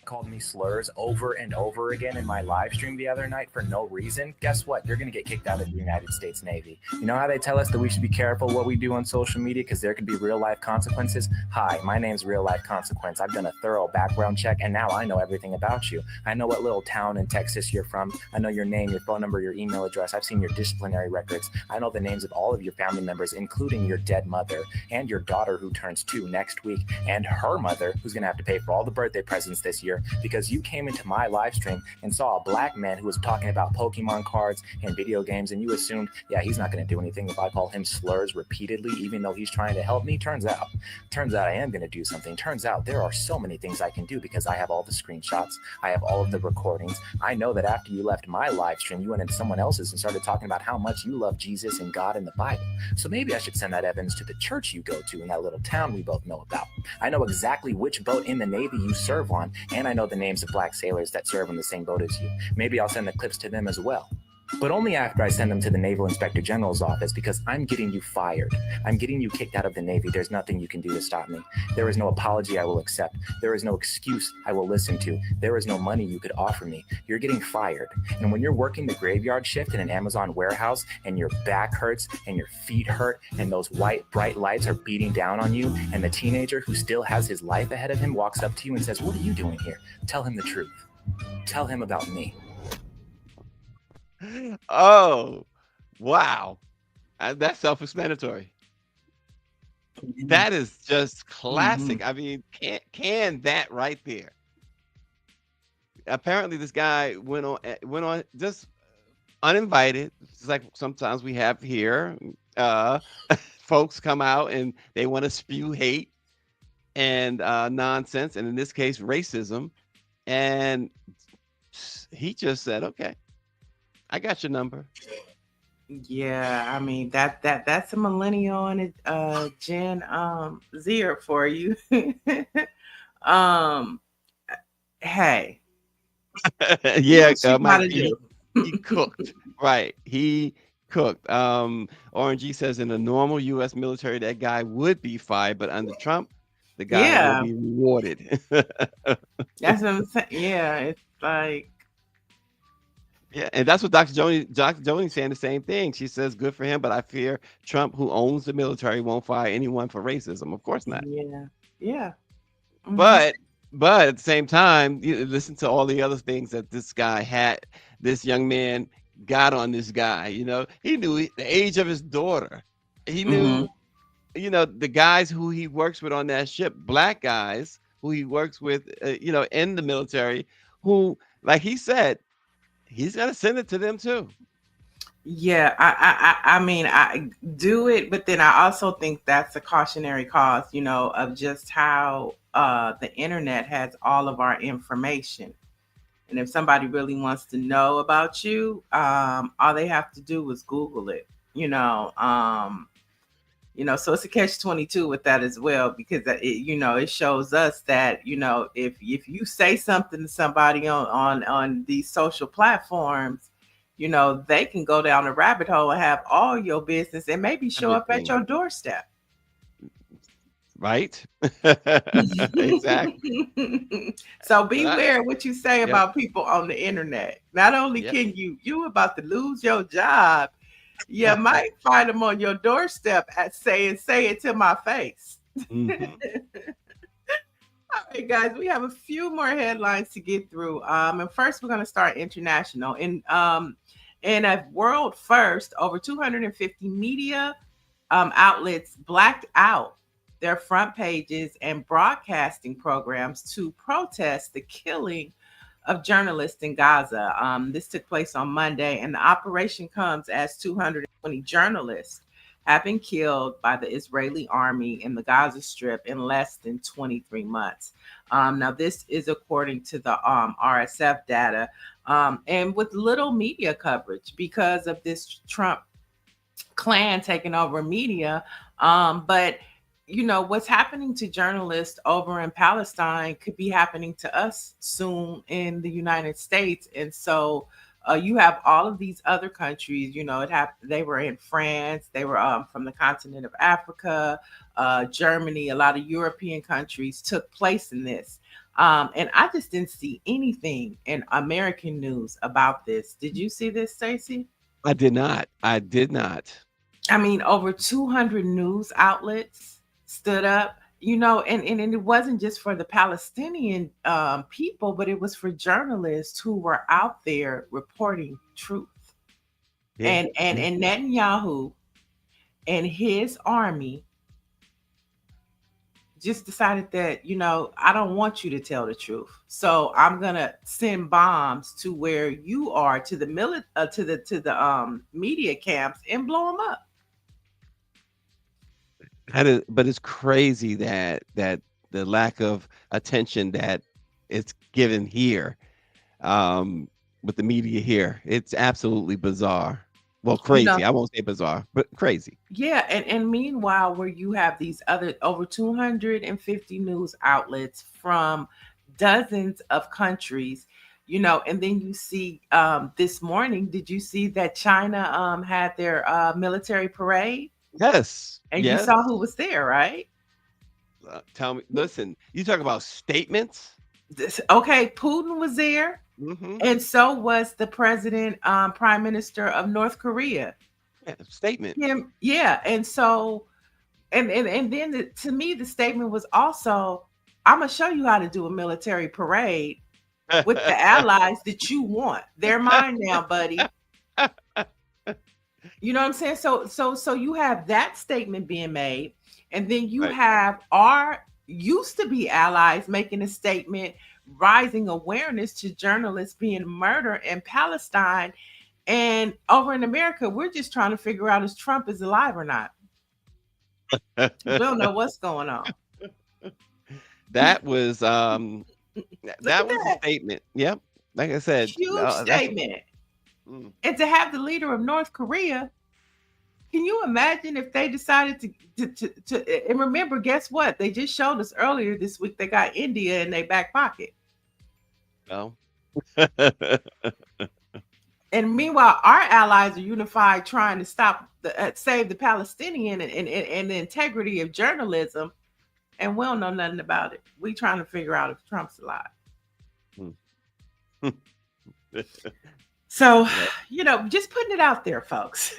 Called me slurs over and over again in my live stream the other night for no reason. Guess what? You're going to get kicked out of the United States Navy. You know how they tell us that we should be careful what we do on social media because there could be real life consequences? Hi, my name's Real Life Consequence. I've done a thorough background check and now I know everything about you. I know what little town in Texas you're from. I know your name, your phone number, your email address. I've seen your disciplinary records. I know the names of all of your family members, including your dead mother and your daughter who turns 2 next week and her mother who's going to have to pay for all the birthday presents this year because you came into my live stream and saw a black man who was talking about Pokemon cards and video games, and you assumed, yeah, he's not going to do anything if I call him slurs repeatedly, even though he's trying to help me. Turns out I am going to do something. Turns out there are so many things I can do because I have all the screenshots. I have all of the recordings. I know that after you left my live stream, you went into someone else's and started talking about how much you love Jesus and God and the Bible. So maybe I should send that evidence to the church you go to in that little town we both know about. I know exactly which boat in the Navy you serve on, and I know the names of black sailors that serve on the same boat as you. Maybe I'll send the clips to them as well. But only after I send them to the Naval Inspector General's office because I'm getting you fired. I'm getting you kicked out of the Navy. There's nothing you can do to stop me. There is no apology I will accept. There is no excuse I will listen to. There is no money you could offer me. You're getting fired. And when you're working the graveyard shift in an Amazon warehouse and your back hurts and your feet hurt and those white bright lights are beating down on you and the teenager who still has his life ahead of him walks up to you and says, "What are you doing here?" Tell him the truth. Tell him about me. Oh, wow. That's self-explanatory. That is just classic. I mean, can that right there. Apparently this guy went on just uninvited. It's like sometimes we have here, uh, folks come out and they want to spew hate and nonsense, and in this case, racism. And he just said, "Okay, I got your number." Yeah, I mean that's a millennial and Gen Z for you. um, hey, do Yeah, what you Mike, gotta he, do. he cooked. Right, he cooked. Orange G says in a normal U.S. military, that guy would be fired, but under Trump, the guy will Yeah, be rewarded. that's what I'm saying. Yeah, it's like, Yeah, and that's what Dr. Joni saying the same thing. She says, "Good for him, but I fear Trump, who owns the military, won't fire anyone for racism." Of course not. yeah, yeah. Hmm. But but at the same time, you listen to all the other things that this guy had. This young man got on this guy. He knew the age of his daughter. He Hmm. knew, the guys who he works with on that ship, black guys who he works with, in the military, who, like he said, he's gonna send it to them too. Yeah, I mean, I do it, but then I also think that's a cautionary cause, of just how the internet has all of our information. And if somebody really wants to know about you, all they have to do is Google it, you know. So it's a catch-22 with that as well, because it shows us that, if you say something to somebody on these social platforms, they can go down a rabbit hole and have all your business and maybe show up at Everything, your doorstep. right? Exactly. So But beware what you say yep, about people on the internet. Not only yep. can you about to lose your job, you might find them on your doorstep at saying, "Say it to my face." Mhm. All right, guys, we have a few more headlines to get through. And first, we're going to start international. In a world first, over 250 media outlets blacked out their front pages and broadcasting programs to protest the killing of journalists in Gaza. This took place on Monday, and the operation comes as 220 journalists have been killed by the Israeli army in the Gaza Strip in less than 23 months. Now, this is according to the RSF data, and with little media coverage because of this Trump clan taking over media. But what's happening to journalists over in Palestine could be happening to us soon in the United States. And so you have all of these other countries, they were in France, they were from the continent of Africa, Germany, a lot of European countries took place in this. And I just didn't see anything in American news about this. Did you see this, Stacy? I did not. I did not. I mean, over 200 news outlets stood up, and it wasn't just for the Palestinian people, but it was for journalists who were out there reporting truth. Yeah. And Netanyahu and his army just decided that, I don't want you to tell the truth. So I'm gonna send bombs to where you are, to the media camps, and blow them up. But it's crazy that the lack of attention that it's given here, with the media here. It's absolutely bizarre. Well, You know, crazy. I won't say bizarre, but crazy. Yeah, and meanwhile, where you have these other over 250 news outlets from dozens of countries, and then you see this morning, did you see that China had their military parade? Yes. And you Yes. saw who was there, right? Tell me. Listen. You talk about statements. Okay, Putin was there, Mm-hmm. and so was the president, prime minister of North Korea. Yeah, statement. Him, yeah, and so and then to me the statement was also, I'm gonna show you how to do a military parade with the allies that you want. They're mine now, buddy. You know what I'm saying? So you have that statement being made, and then you Right. have our used to be allies making a statement, rising awareness to journalists being murdered in Palestine. And over in America, we're just trying to figure out if Trump is alive or not. We don't know what's going on. That was that Look at was a that. statement. Yep. Like I said, Huge that's statement. mm, And to have the leader of North Korea, can you imagine if they decided to and remember, guess what? They just showed us earlier this week they got India in their back pocket. no. And meanwhile, our allies are unified trying to stop save the Palestinian and the integrity of journalism, and we don't know nothing about it. We trying to figure out if Trump's alive. So, just putting it out there, folks.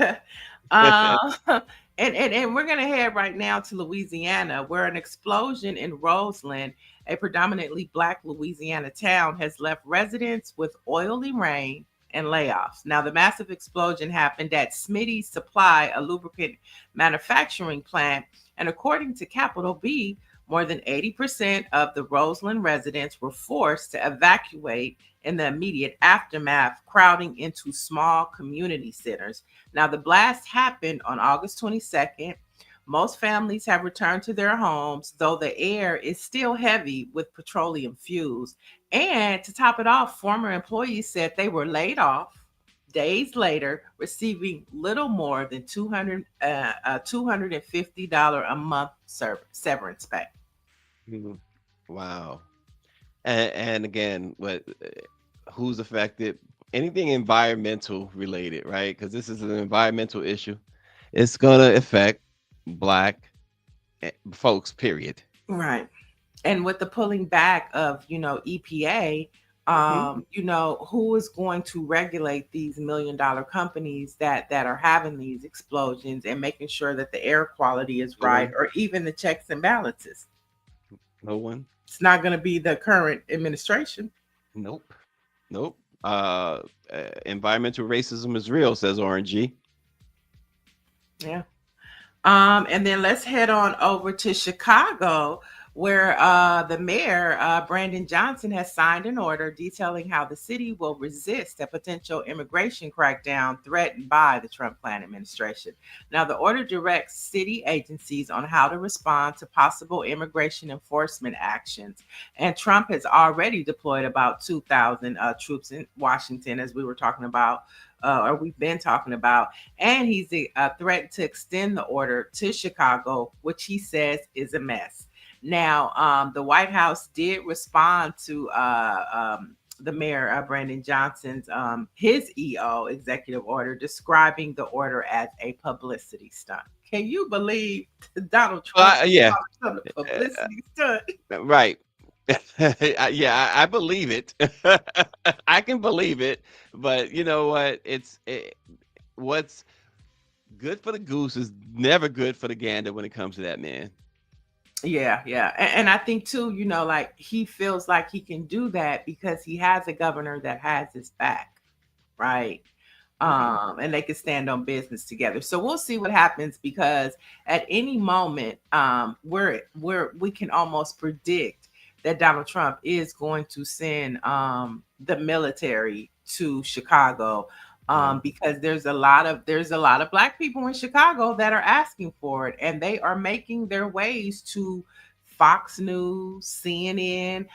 And we're going to head right now to Louisiana, where an explosion in Roseland, a predominantly Black Louisiana town, has left residents with oily rain and layoffs. Now, the massive explosion happened at Smitty's Supply, a lubricant manufacturing plant, and according to Capital B, more than 80% of the Roseland residents were forced to evacuate in the immediate aftermath, crowding into small community centers. Now, the blast happened on August 22nd. Most families have returned to their homes, though the air is still heavy with petroleum fuels. And to top it off, former employees said they were laid off days later, receiving little more than $250 a month severance pay. Wow. And again, who's affected? Anything environmental related, right? Because this is an environmental issue. It's gonna affect Black folks, period. Right. And with the pulling back of, EPA, who is going to regulate these $1 million companies that are having these explosions and making sure that the air quality is right, or even the checks and balances? No one. It's not going to be the current administration. Nope. Environmental racism is real, says RNG. Yeah. And then let's head on over to Chicago, where the mayor, Brandon Johnson, has signed an order detailing how the city will resist a potential immigration crackdown threatened by the Trump plan administration. Now, the order directs city agencies on how to respond to possible immigration enforcement actions. And Trump has already deployed about 2,000 troops in Washington, as we were talking about, or we've been talking about. And he's threatened to extend the order to Chicago, which he says is a mess. Now, the White House did respond to the mayor, Brandon Johnson's, his EO executive order, describing the order as a publicity stunt. Can you believe Donald Trump? Yeah. A publicity stunt. Right. Yeah, I believe it. I can believe it, but you know what? What's good for the goose is never good for the gander when it comes to that man. Yeah. And I think too, like he feels like he can do that because he has a governor that has his back, right? And they can stand on business together. So we'll see what happens, because at any moment, we can almost predict that Donald Trump is going to send the military to Chicago. Because there's a lot of Black people in Chicago that are asking for it, and they are making their ways to Fox News, CNN,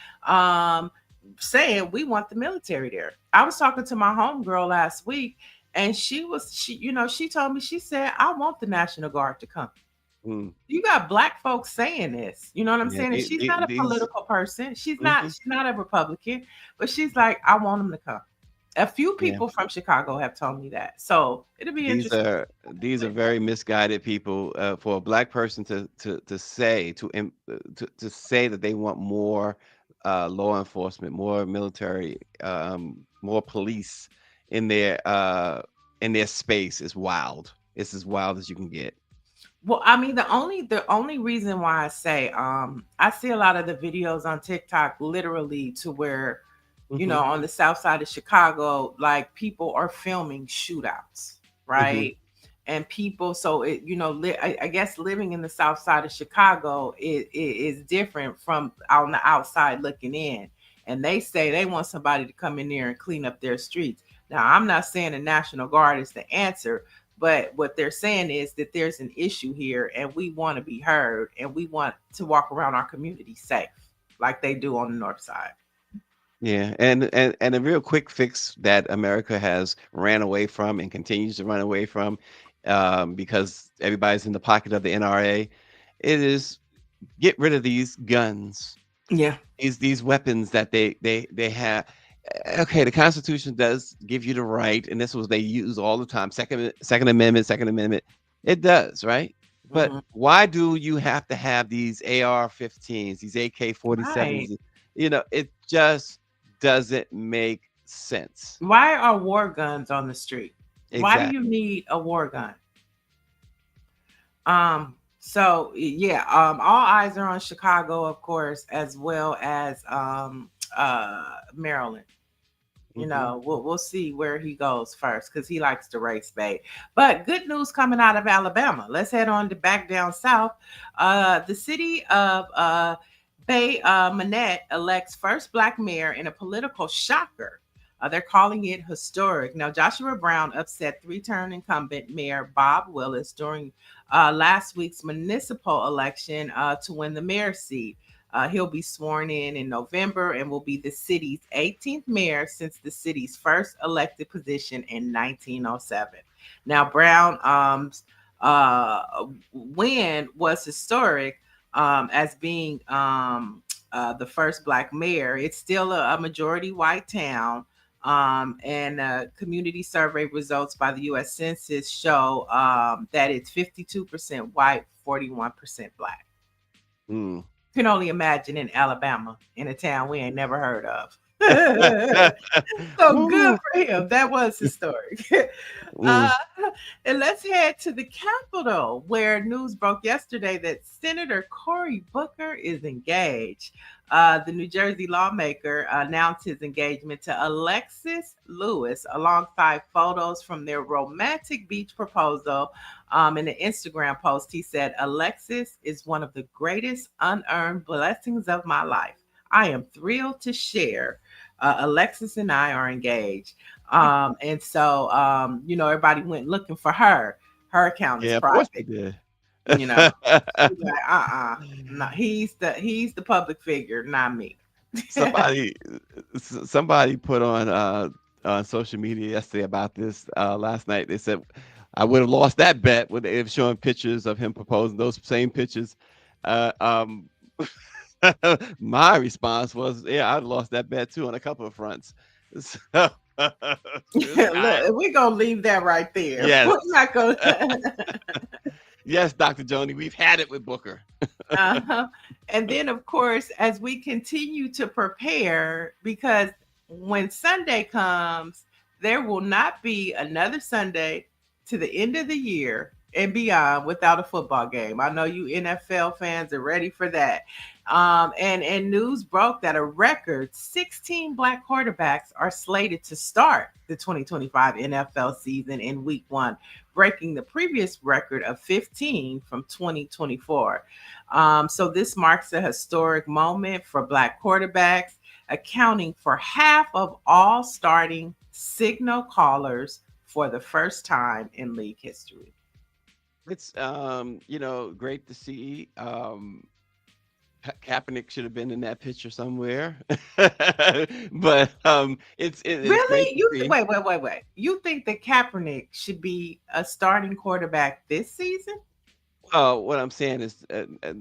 saying we want the military there. I was talking to my homegirl last week, and she told me, she said, I want the National Guard to come. You got Black folks saying this, you know what I'm saying? And she's not a political person. She's not a Republican, but she's like, I want them to come. A few people from Chicago have told me that. So it'll be interesting. These are very misguided people. For a Black person to say that they want more law enforcement, more military, more police in their space is wild. It's as wild as you can get. Well, I mean, the only reason why I say I see a lot of the videos on TikTok literally to where, on the south side of Chicago, like people are filming shootouts, right? And people, so I guess living in the south side of Chicago is different from on the outside looking in. and they say they want somebody to come in there and clean up their streets. Now, I'm not saying the National Guard is the answer, but what they're saying is that there's an issue here and we want to be heard and we want to walk around our community safe like they do on the north side. Yeah, and a real quick fix that America has ran away from and continues to run away from, because everybody's in the pocket of the NRA, it is get rid of these guns, Yeah. these weapons that they have. Okay, the Constitution does give you the right, and this was they use all the time. Second Amendment, it does, right? But why do you have to have these AR-15s, these AK-47s? Right. You know, it just doesn't make sense. Why are war guns on the street? Why do Exactly. you need a war gun? So yeah, all eyes are on Chicago, of course, as well as Maryland. You know, we'll see where he goes first because he likes to race bait. But good news coming out of Alabama. Let's head on to back down south. The city of Bay Minette elects first Black mayor in a political shocker. They're calling it historic. Now, Joshua Brown upset three-term incumbent Mayor Bob Willis during last week's municipal election to win the mayor's seat. He'll be sworn in November and will be the city's 18th mayor since the city's first elected position in 1907. Now, Brown's win was historic as being the first Black mayor. It's still a majority white town. And community survey results by the U.S. Census show that it's 52% white, 41% Black. You can only imagine in Alabama, in a town we ain't never heard of. So good for him. That was historic. And let's head to the Capitol, where news broke yesterday that Senator Cory Booker is engaged. The New Jersey lawmaker announced his engagement to Alexis Lewis alongside photos from their romantic beach proposal. In an Instagram post, he said, "Alexis is one of the greatest unearned blessings of my life. I am thrilled to share. Alexis and I are engaged." And so, you know, everybody went looking for her. Her account is Of course they private. did. You know, she's like, no, he's the public figure, not me. Somebody put on social media yesterday about this last night. They said, I would have lost that bet when they were showing pictures of him proposing those same pictures. My response was, yeah, I'd lost that bet too on a couple of fronts. So, Look, we're gonna leave that right there. Yes. We're not gonna Yes, Dr. Joni, we've had it with Booker. And then, of course, as we continue to prepare, because when Sunday comes, there will not be another Sunday to the end of the year and beyond without a football game. I know you NFL fans are ready for that. And news broke that a record 16 Black quarterbacks are slated to start the 2025 NFL season in week 1, breaking the previous record of 15 from 2024. So this marks a historic moment for Black quarterbacks, accounting for half of all starting signal callers for the first time in league history. It's you know, great to see. Kaepernick should have been in that picture somewhere. But it's Really? great to see. Wait. You think that Kaepernick should be a starting quarterback this season? What I'm saying is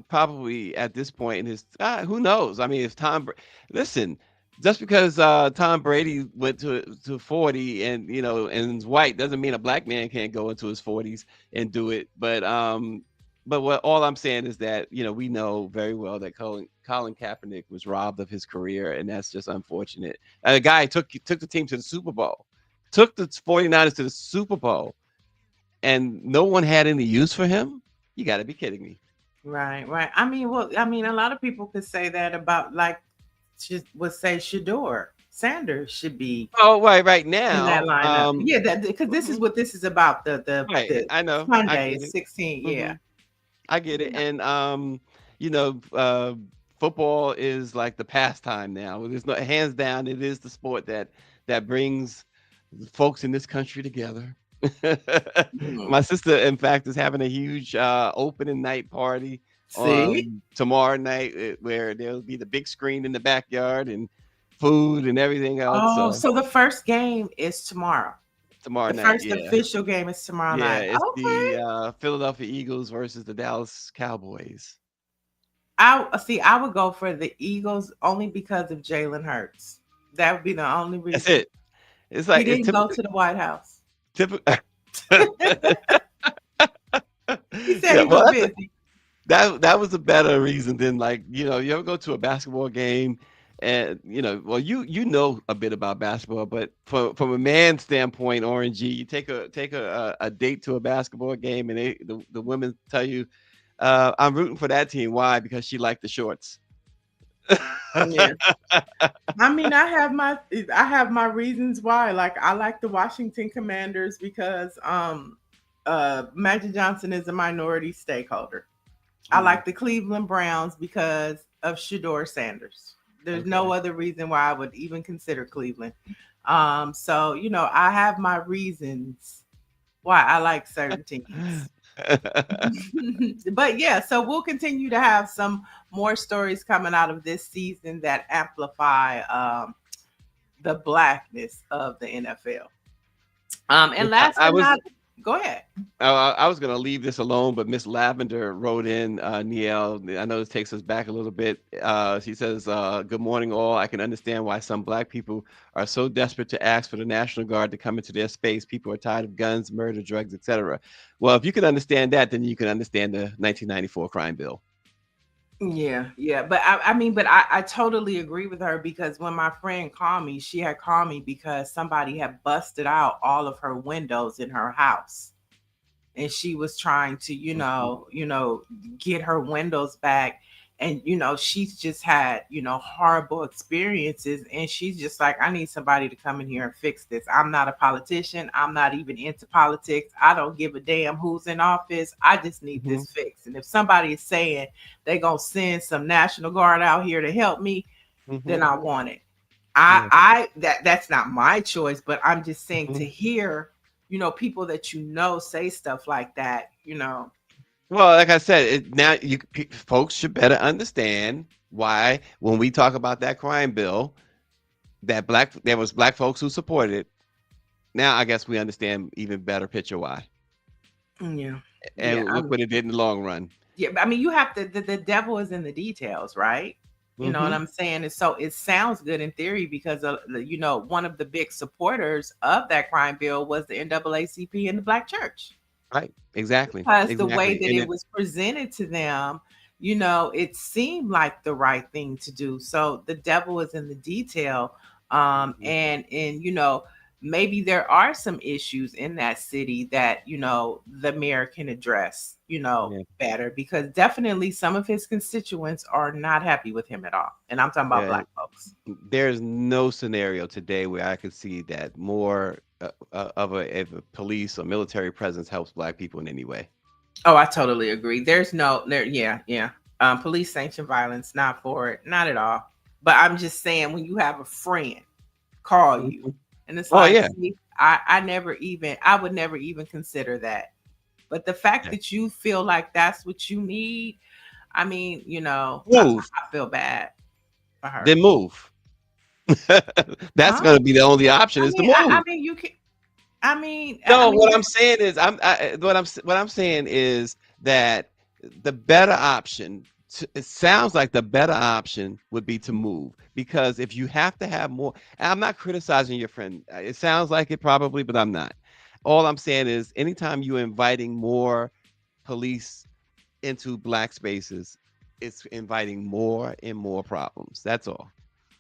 probably at this point in his who knows? I mean, if listen, just because Tom Brady went to 40 and you know and is white doesn't mean a Black man can't go into his 40s and do it. But what all I'm saying is that, you know, we know very well that Colin Kaepernick was robbed of his career, and that's just unfortunate. A guy took the team to the Super Bowl, took the 49ers to the Super Bowl, and no one had any use for him. You got to be kidding me. Right. I mean, a lot of people could say that about, like, would say Shador Sanders should be right now in that lineup. Yeah, because this is what this is about. The I know Sunday is 16. Yeah. I get it. And you know, football is like the pastime now. There's no hands down. It is the sport that brings folks in this country together. Mhm. My sister, in fact, is having a huge opening night party See? tomorrow night, where there'll be the big screen in the backyard and food and everything else. Oh, So so the first game is tomorrow. tomorrow The night, first yeah, official game is tomorrow yeah, night. it's Okay. the Philadelphia Eagles versus the Dallas Cowboys. I see. I would go for the Eagles only because of Jalen Hurts. That would be the only That's reason. it. It's He like it's didn't go to the White House. typical. He said Yeah, he was well, busy. that was a better reason than, like, you ever go to a basketball game and well, you know a bit about basketball, but from a man's standpoint, Orangey, you take a date to a basketball game and the women tell you, I'm rooting for that team. Why? Because she liked the shorts. Yeah. I mean, I have my reasons why. Like, I like the Washington Commanders because Magic Johnson is a minority stakeholder. I Mm, like the Cleveland Browns because of Shador Sanders. There's no okay. other reason why I would even consider Cleveland. So I have my reasons why I like certain teams. But yeah, so we'll continue to have some more stories coming out of this season that amplify the blackness of the NFL. And last I but was not, go ahead. I was gonna leave this alone, but Miss Lavender wrote in, Niele. I know this takes us back a little bit. She says, "Good morning, all. I can understand why some Black people are so desperate to ask for the National Guard to come into their space. People are tired of guns, murder, drugs, etc." Well, if you can understand that, then you can understand the 1994 crime bill. Yeah. But I totally agree with her because when my friend called me, she had called me because somebody had busted out all of her windows in her house. And she was trying to, Mhm. get her windows back. And, she's just had, horrible experiences. And she's just like, I need somebody to come in here and fix this. I'm not a politician. I'm not even into politics. I don't give a damn who's in office. I just need Mhm. this fixed. And if somebody is saying they're going to send some National Guard out here to help me, then Mhm. I want it. Yeah. That's not my choice, but I'm just saying to Mhm. hear, people that say stuff like that. Well, like I said, now folks should better understand why when we talk about that crime bill, there was Black folks who supported it. Now I guess we understand even better picture why, Yeah. Yeah. and look what it did in the long run. Yeah. I mean, you have to, the devil is in the details, right? You know what Hmm. I'm saying? And so it sounds good in theory because, one of the big supporters of that crime bill was the NAACP and the Black church. Right? Exactly. Because the way Exactly. that And it was presented to them, it seemed like the right thing to do. So the devil is in the detail. Mhm. And maybe there are some issues in that city that, the mayor can address, Yeah. better because definitely some of his constituents are not happy with him at all. And I'm talking about Yeah. Black folks. There's no scenario today where I could see that more of a police or military presence helps Black people in any way. Oh, I totally agree. There's no there, yeah. Police sanctioned violence, not for it, not at all. But I'm just saying when you have a friend call you Mhm. and it's Oh like, yeah. see, I would never even consider that. But the fact Yeah. that you feel like that's what you need, I mean, Move, I feel bad for her. then move. That's Huh? going to be the only option is to I move. mean, you can. I mean, No, what I'm saying is, what I'm saying is that the better option. It sounds like the better option would be to move, because if you have to have more, and I'm not criticizing your friend. It sounds like it probably, but I'm not. All I'm saying is, anytime you're inviting more police into Black spaces, it's inviting more and more problems. That's all.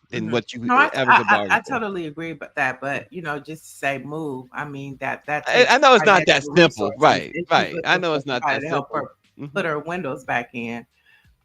Than Mhm. what you No, ever could bargain I for. totally agree about that. But just say move. I mean that I takes know it's quite not that extra simple, resources, right? and she's Right. I looking know for it's not somebody that to help simple. her put Mhm. her windows back in.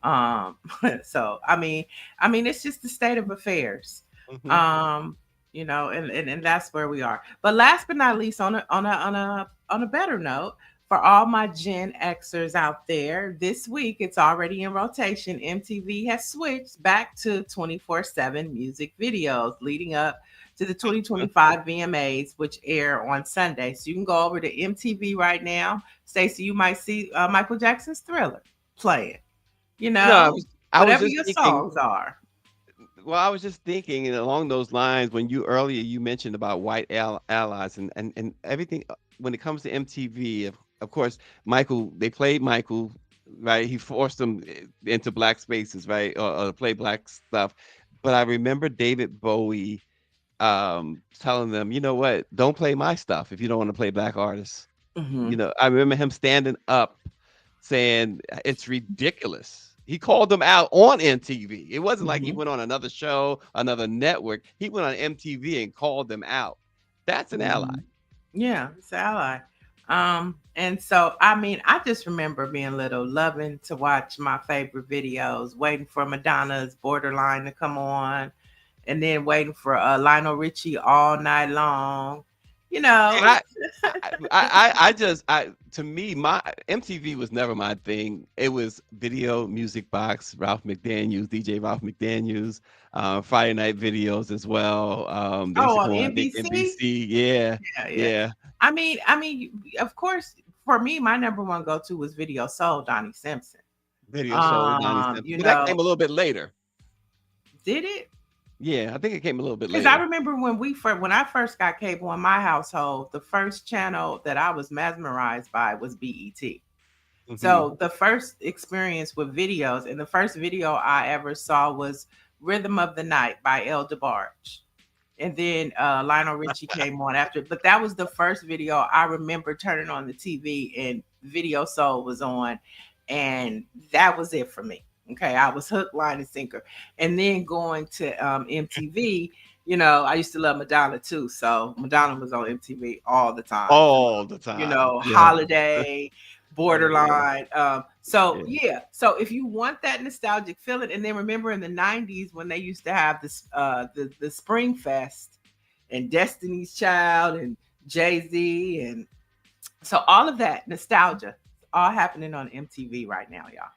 Um, so I mean, it's just the state of affairs. Mhm. Um, and that's where we are. But last but not least, on a better note, For all my Gen Xers out there, this week it's already in rotation. MTV has switched back to 24/7 music videos leading up to the 2025 VMAs, which air on Sunday. So you can go over to MTV right now. Stacey, you might see Michael Jackson's Thriller playing, No, I was whatever just your thinking. songs are. Well, I was just thinking, and along those lines, when you earlier you mentioned about white allies and everything when it comes to MTV, of course, Michael, they played Michael, right? He forced them into black spaces, right, or play black stuff. But I remember David Bowie telling them, you know what, don't play my stuff if you don't want to play black artists. I remember him standing up saying it's ridiculous. He called them out on MTV. It wasn't like he went on another show, another network. He went on MTV and called them out. That's an ally. Yeah, it's an ally. And so I mean, I just remember being little, loving to watch my favorite videos, waiting for Madonna's Borderline to come on, and then waiting for Lionel Richie all night long. To me, my MTV was never my thing. It was video, music box, Ralph McDaniels, DJ Ralph McDaniels, Friday night videos as well. They used to On come on, I think, NBC. NBC. Yeah. Yeah. I mean, of course, for me, my number one go-to was Video Soul, Donnie Simpson. Video Soul, Donnie Simpson. But that came a little bit later. Did it? Yeah, I think it came a little bit later. Because I remember when I first got cable in my household, the first channel that I was mesmerized by was BET. So the first experience with videos, and the first video I ever saw was Rhythm of the Night by El DeBarge. And then Lionel Richie came on after. But that was the first video I remember turning on the TV and Video Soul was on. And that was it for me. Okay, I was hooked, line, and sinker. And then going to MTV, I used to love Madonna too. So Madonna was on MTV all the time. All the time. Holiday, Borderline. So if you want that nostalgic feeling, and then remember in the 90s when they used to have this the Spring Fest and Destiny's Child and Jay-Z, and so all of that nostalgia all happening on MTV right now, y'all.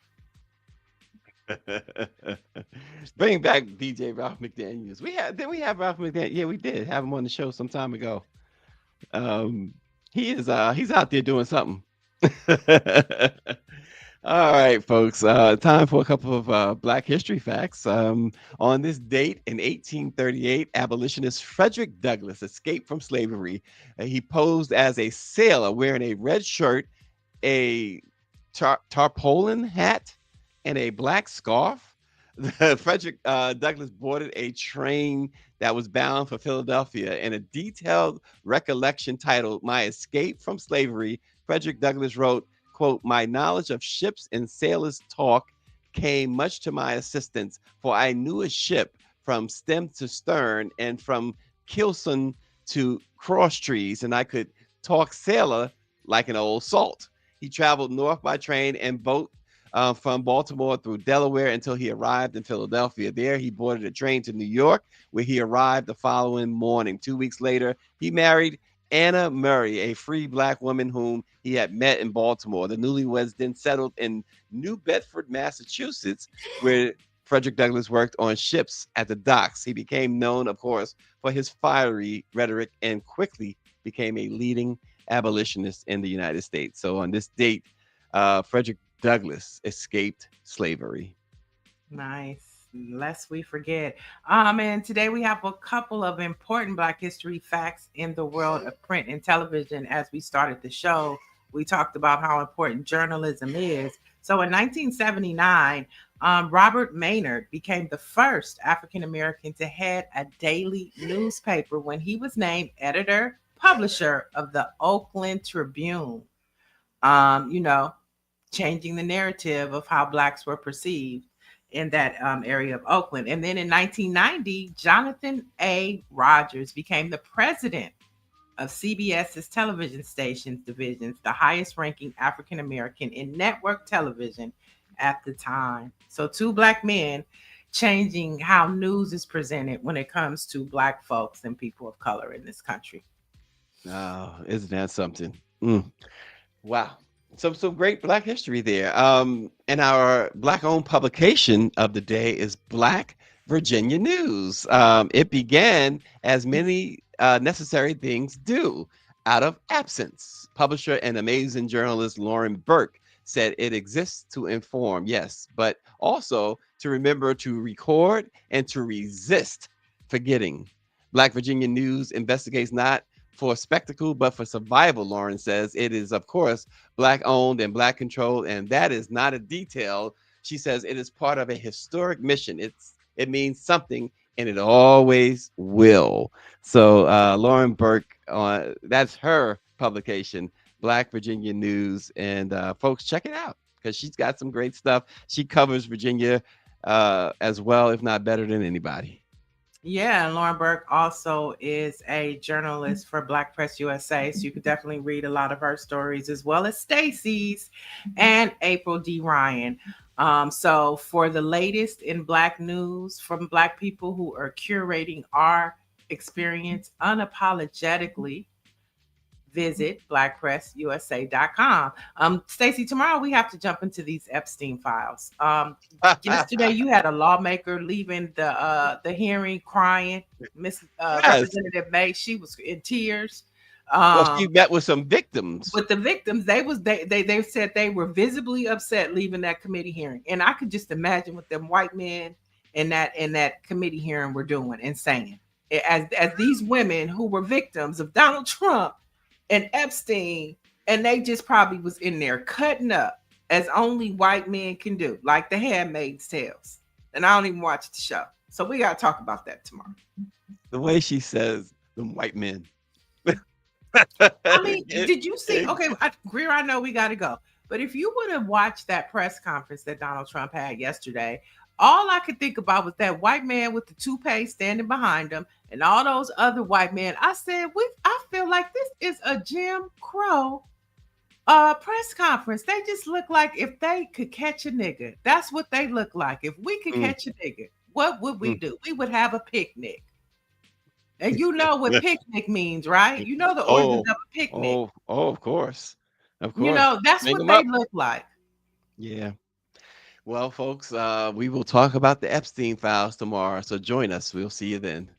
Bring back DJ Ralph McDaniels. Did we have Ralph McDaniels? Yeah, we did have him on the show some time ago. He's out there doing something. All right, folks. Time for a couple of Black history facts. On this date in 1838, abolitionist Frederick Douglass escaped from slavery. He posed as a sailor wearing a red shirt, a tarpaulin hat, and a black scarf. Frederick Douglass boarded a train that was bound for Philadelphia. In a detailed recollection titled "My Escape from Slavery," Frederick Douglass wrote, quote, "My knowledge of ships and sailors' talk came much to my assistance, for I knew a ship from stem to stern and from keelson to cross trees, and I could talk sailor like an old salt." He traveled north by train and boat from Baltimore through Delaware until he arrived in Philadelphia. There, he boarded a train to New York, where he arrived the following morning. 2 weeks later, he married Anna Murray, a free Black woman whom he had met in Baltimore. The newlyweds then settled in New Bedford, Massachusetts, where Frederick Douglass worked on ships at the docks. He became known, of course, for his fiery rhetoric and quickly became a leading abolitionist in the United States. So on this date, Frederick Douglass escaped slavery. Nice. Lest we forget. And today we have a couple of important Black history facts in the world of print and television. As we started the show, we talked about how important journalism is. So in 1979, Robert Maynard became the first African-American to head a daily newspaper when he was named editor, publisher of the Oakland Tribune. Changing the narrative of how Blacks were perceived in that area of Oakland. And then in 1990, Jonathan A. Rogers became the president of CBS's television stations divisions, the highest ranking African-American in network television at the time. So 2 Black men changing how news is presented when it comes to Black folks and people of color in this country. Oh, isn't that something? Wow. Some great Black history there. And our Black-owned publication of the day is Black Virginia News. It began as many necessary things do, out of absence. Publisher and amazing journalist Lauren Burke said it exists to inform, yes, but also to remember to record and to resist forgetting. Black Virginia News investigates not for spectacle, but for survival, Lauren says. It is, of course, Black owned and Black controlled, and that is not a detail. She says it is part of a historic mission. It means something, and it always will. So Lauren Burke, that's her publication, Black Virginia News, and folks, check it out because she's got some great stuff. She covers Virginia as well, if not better than anybody. Yeah, and Lauren Burke also is a journalist for Black Press USA, so you could definitely read a lot of her stories, as well as Stacy's and April D. Ryan. So for the latest in Black news from Black people who are curating our experience unapologetically, visit BlackPressUSA.com. Stacy, tomorrow we have to jump into these Epstein files. Yesterday you had a lawmaker leaving the hearing crying. Miss Representative May, she was in tears. Well, she met with some victims. With the victims, they said they were visibly upset leaving that committee hearing, and I could just imagine what them white men in that committee hearing were doing and saying, as these women who were victims of Donald Trump and Epstein, and they just probably was in there cutting up as only white men can do, like the Handmaid's Tales. And I don't even watch the show, so we got to talk about that tomorrow. The way she says them white men. I mean, did you see? Okay, Greer, I know we got to go, but if you would have watched that press conference that Donald Trump had yesterday, all I could think about was that white man with the toupee standing behind him and all those other white men. I said, I feel like this is a Jim Crow press conference. They just look like if they could catch a nigga. That's what they look like. If we could catch a nigga, what would we do? We would have a picnic. And you know what picnic means, right? You know the origins of a picnic. Oh, of course. Of course. You know, that's Bring what them they up. look like. Yeah. Well, folks, we will talk about the Epstein files tomorrow. So join us. We'll see you then.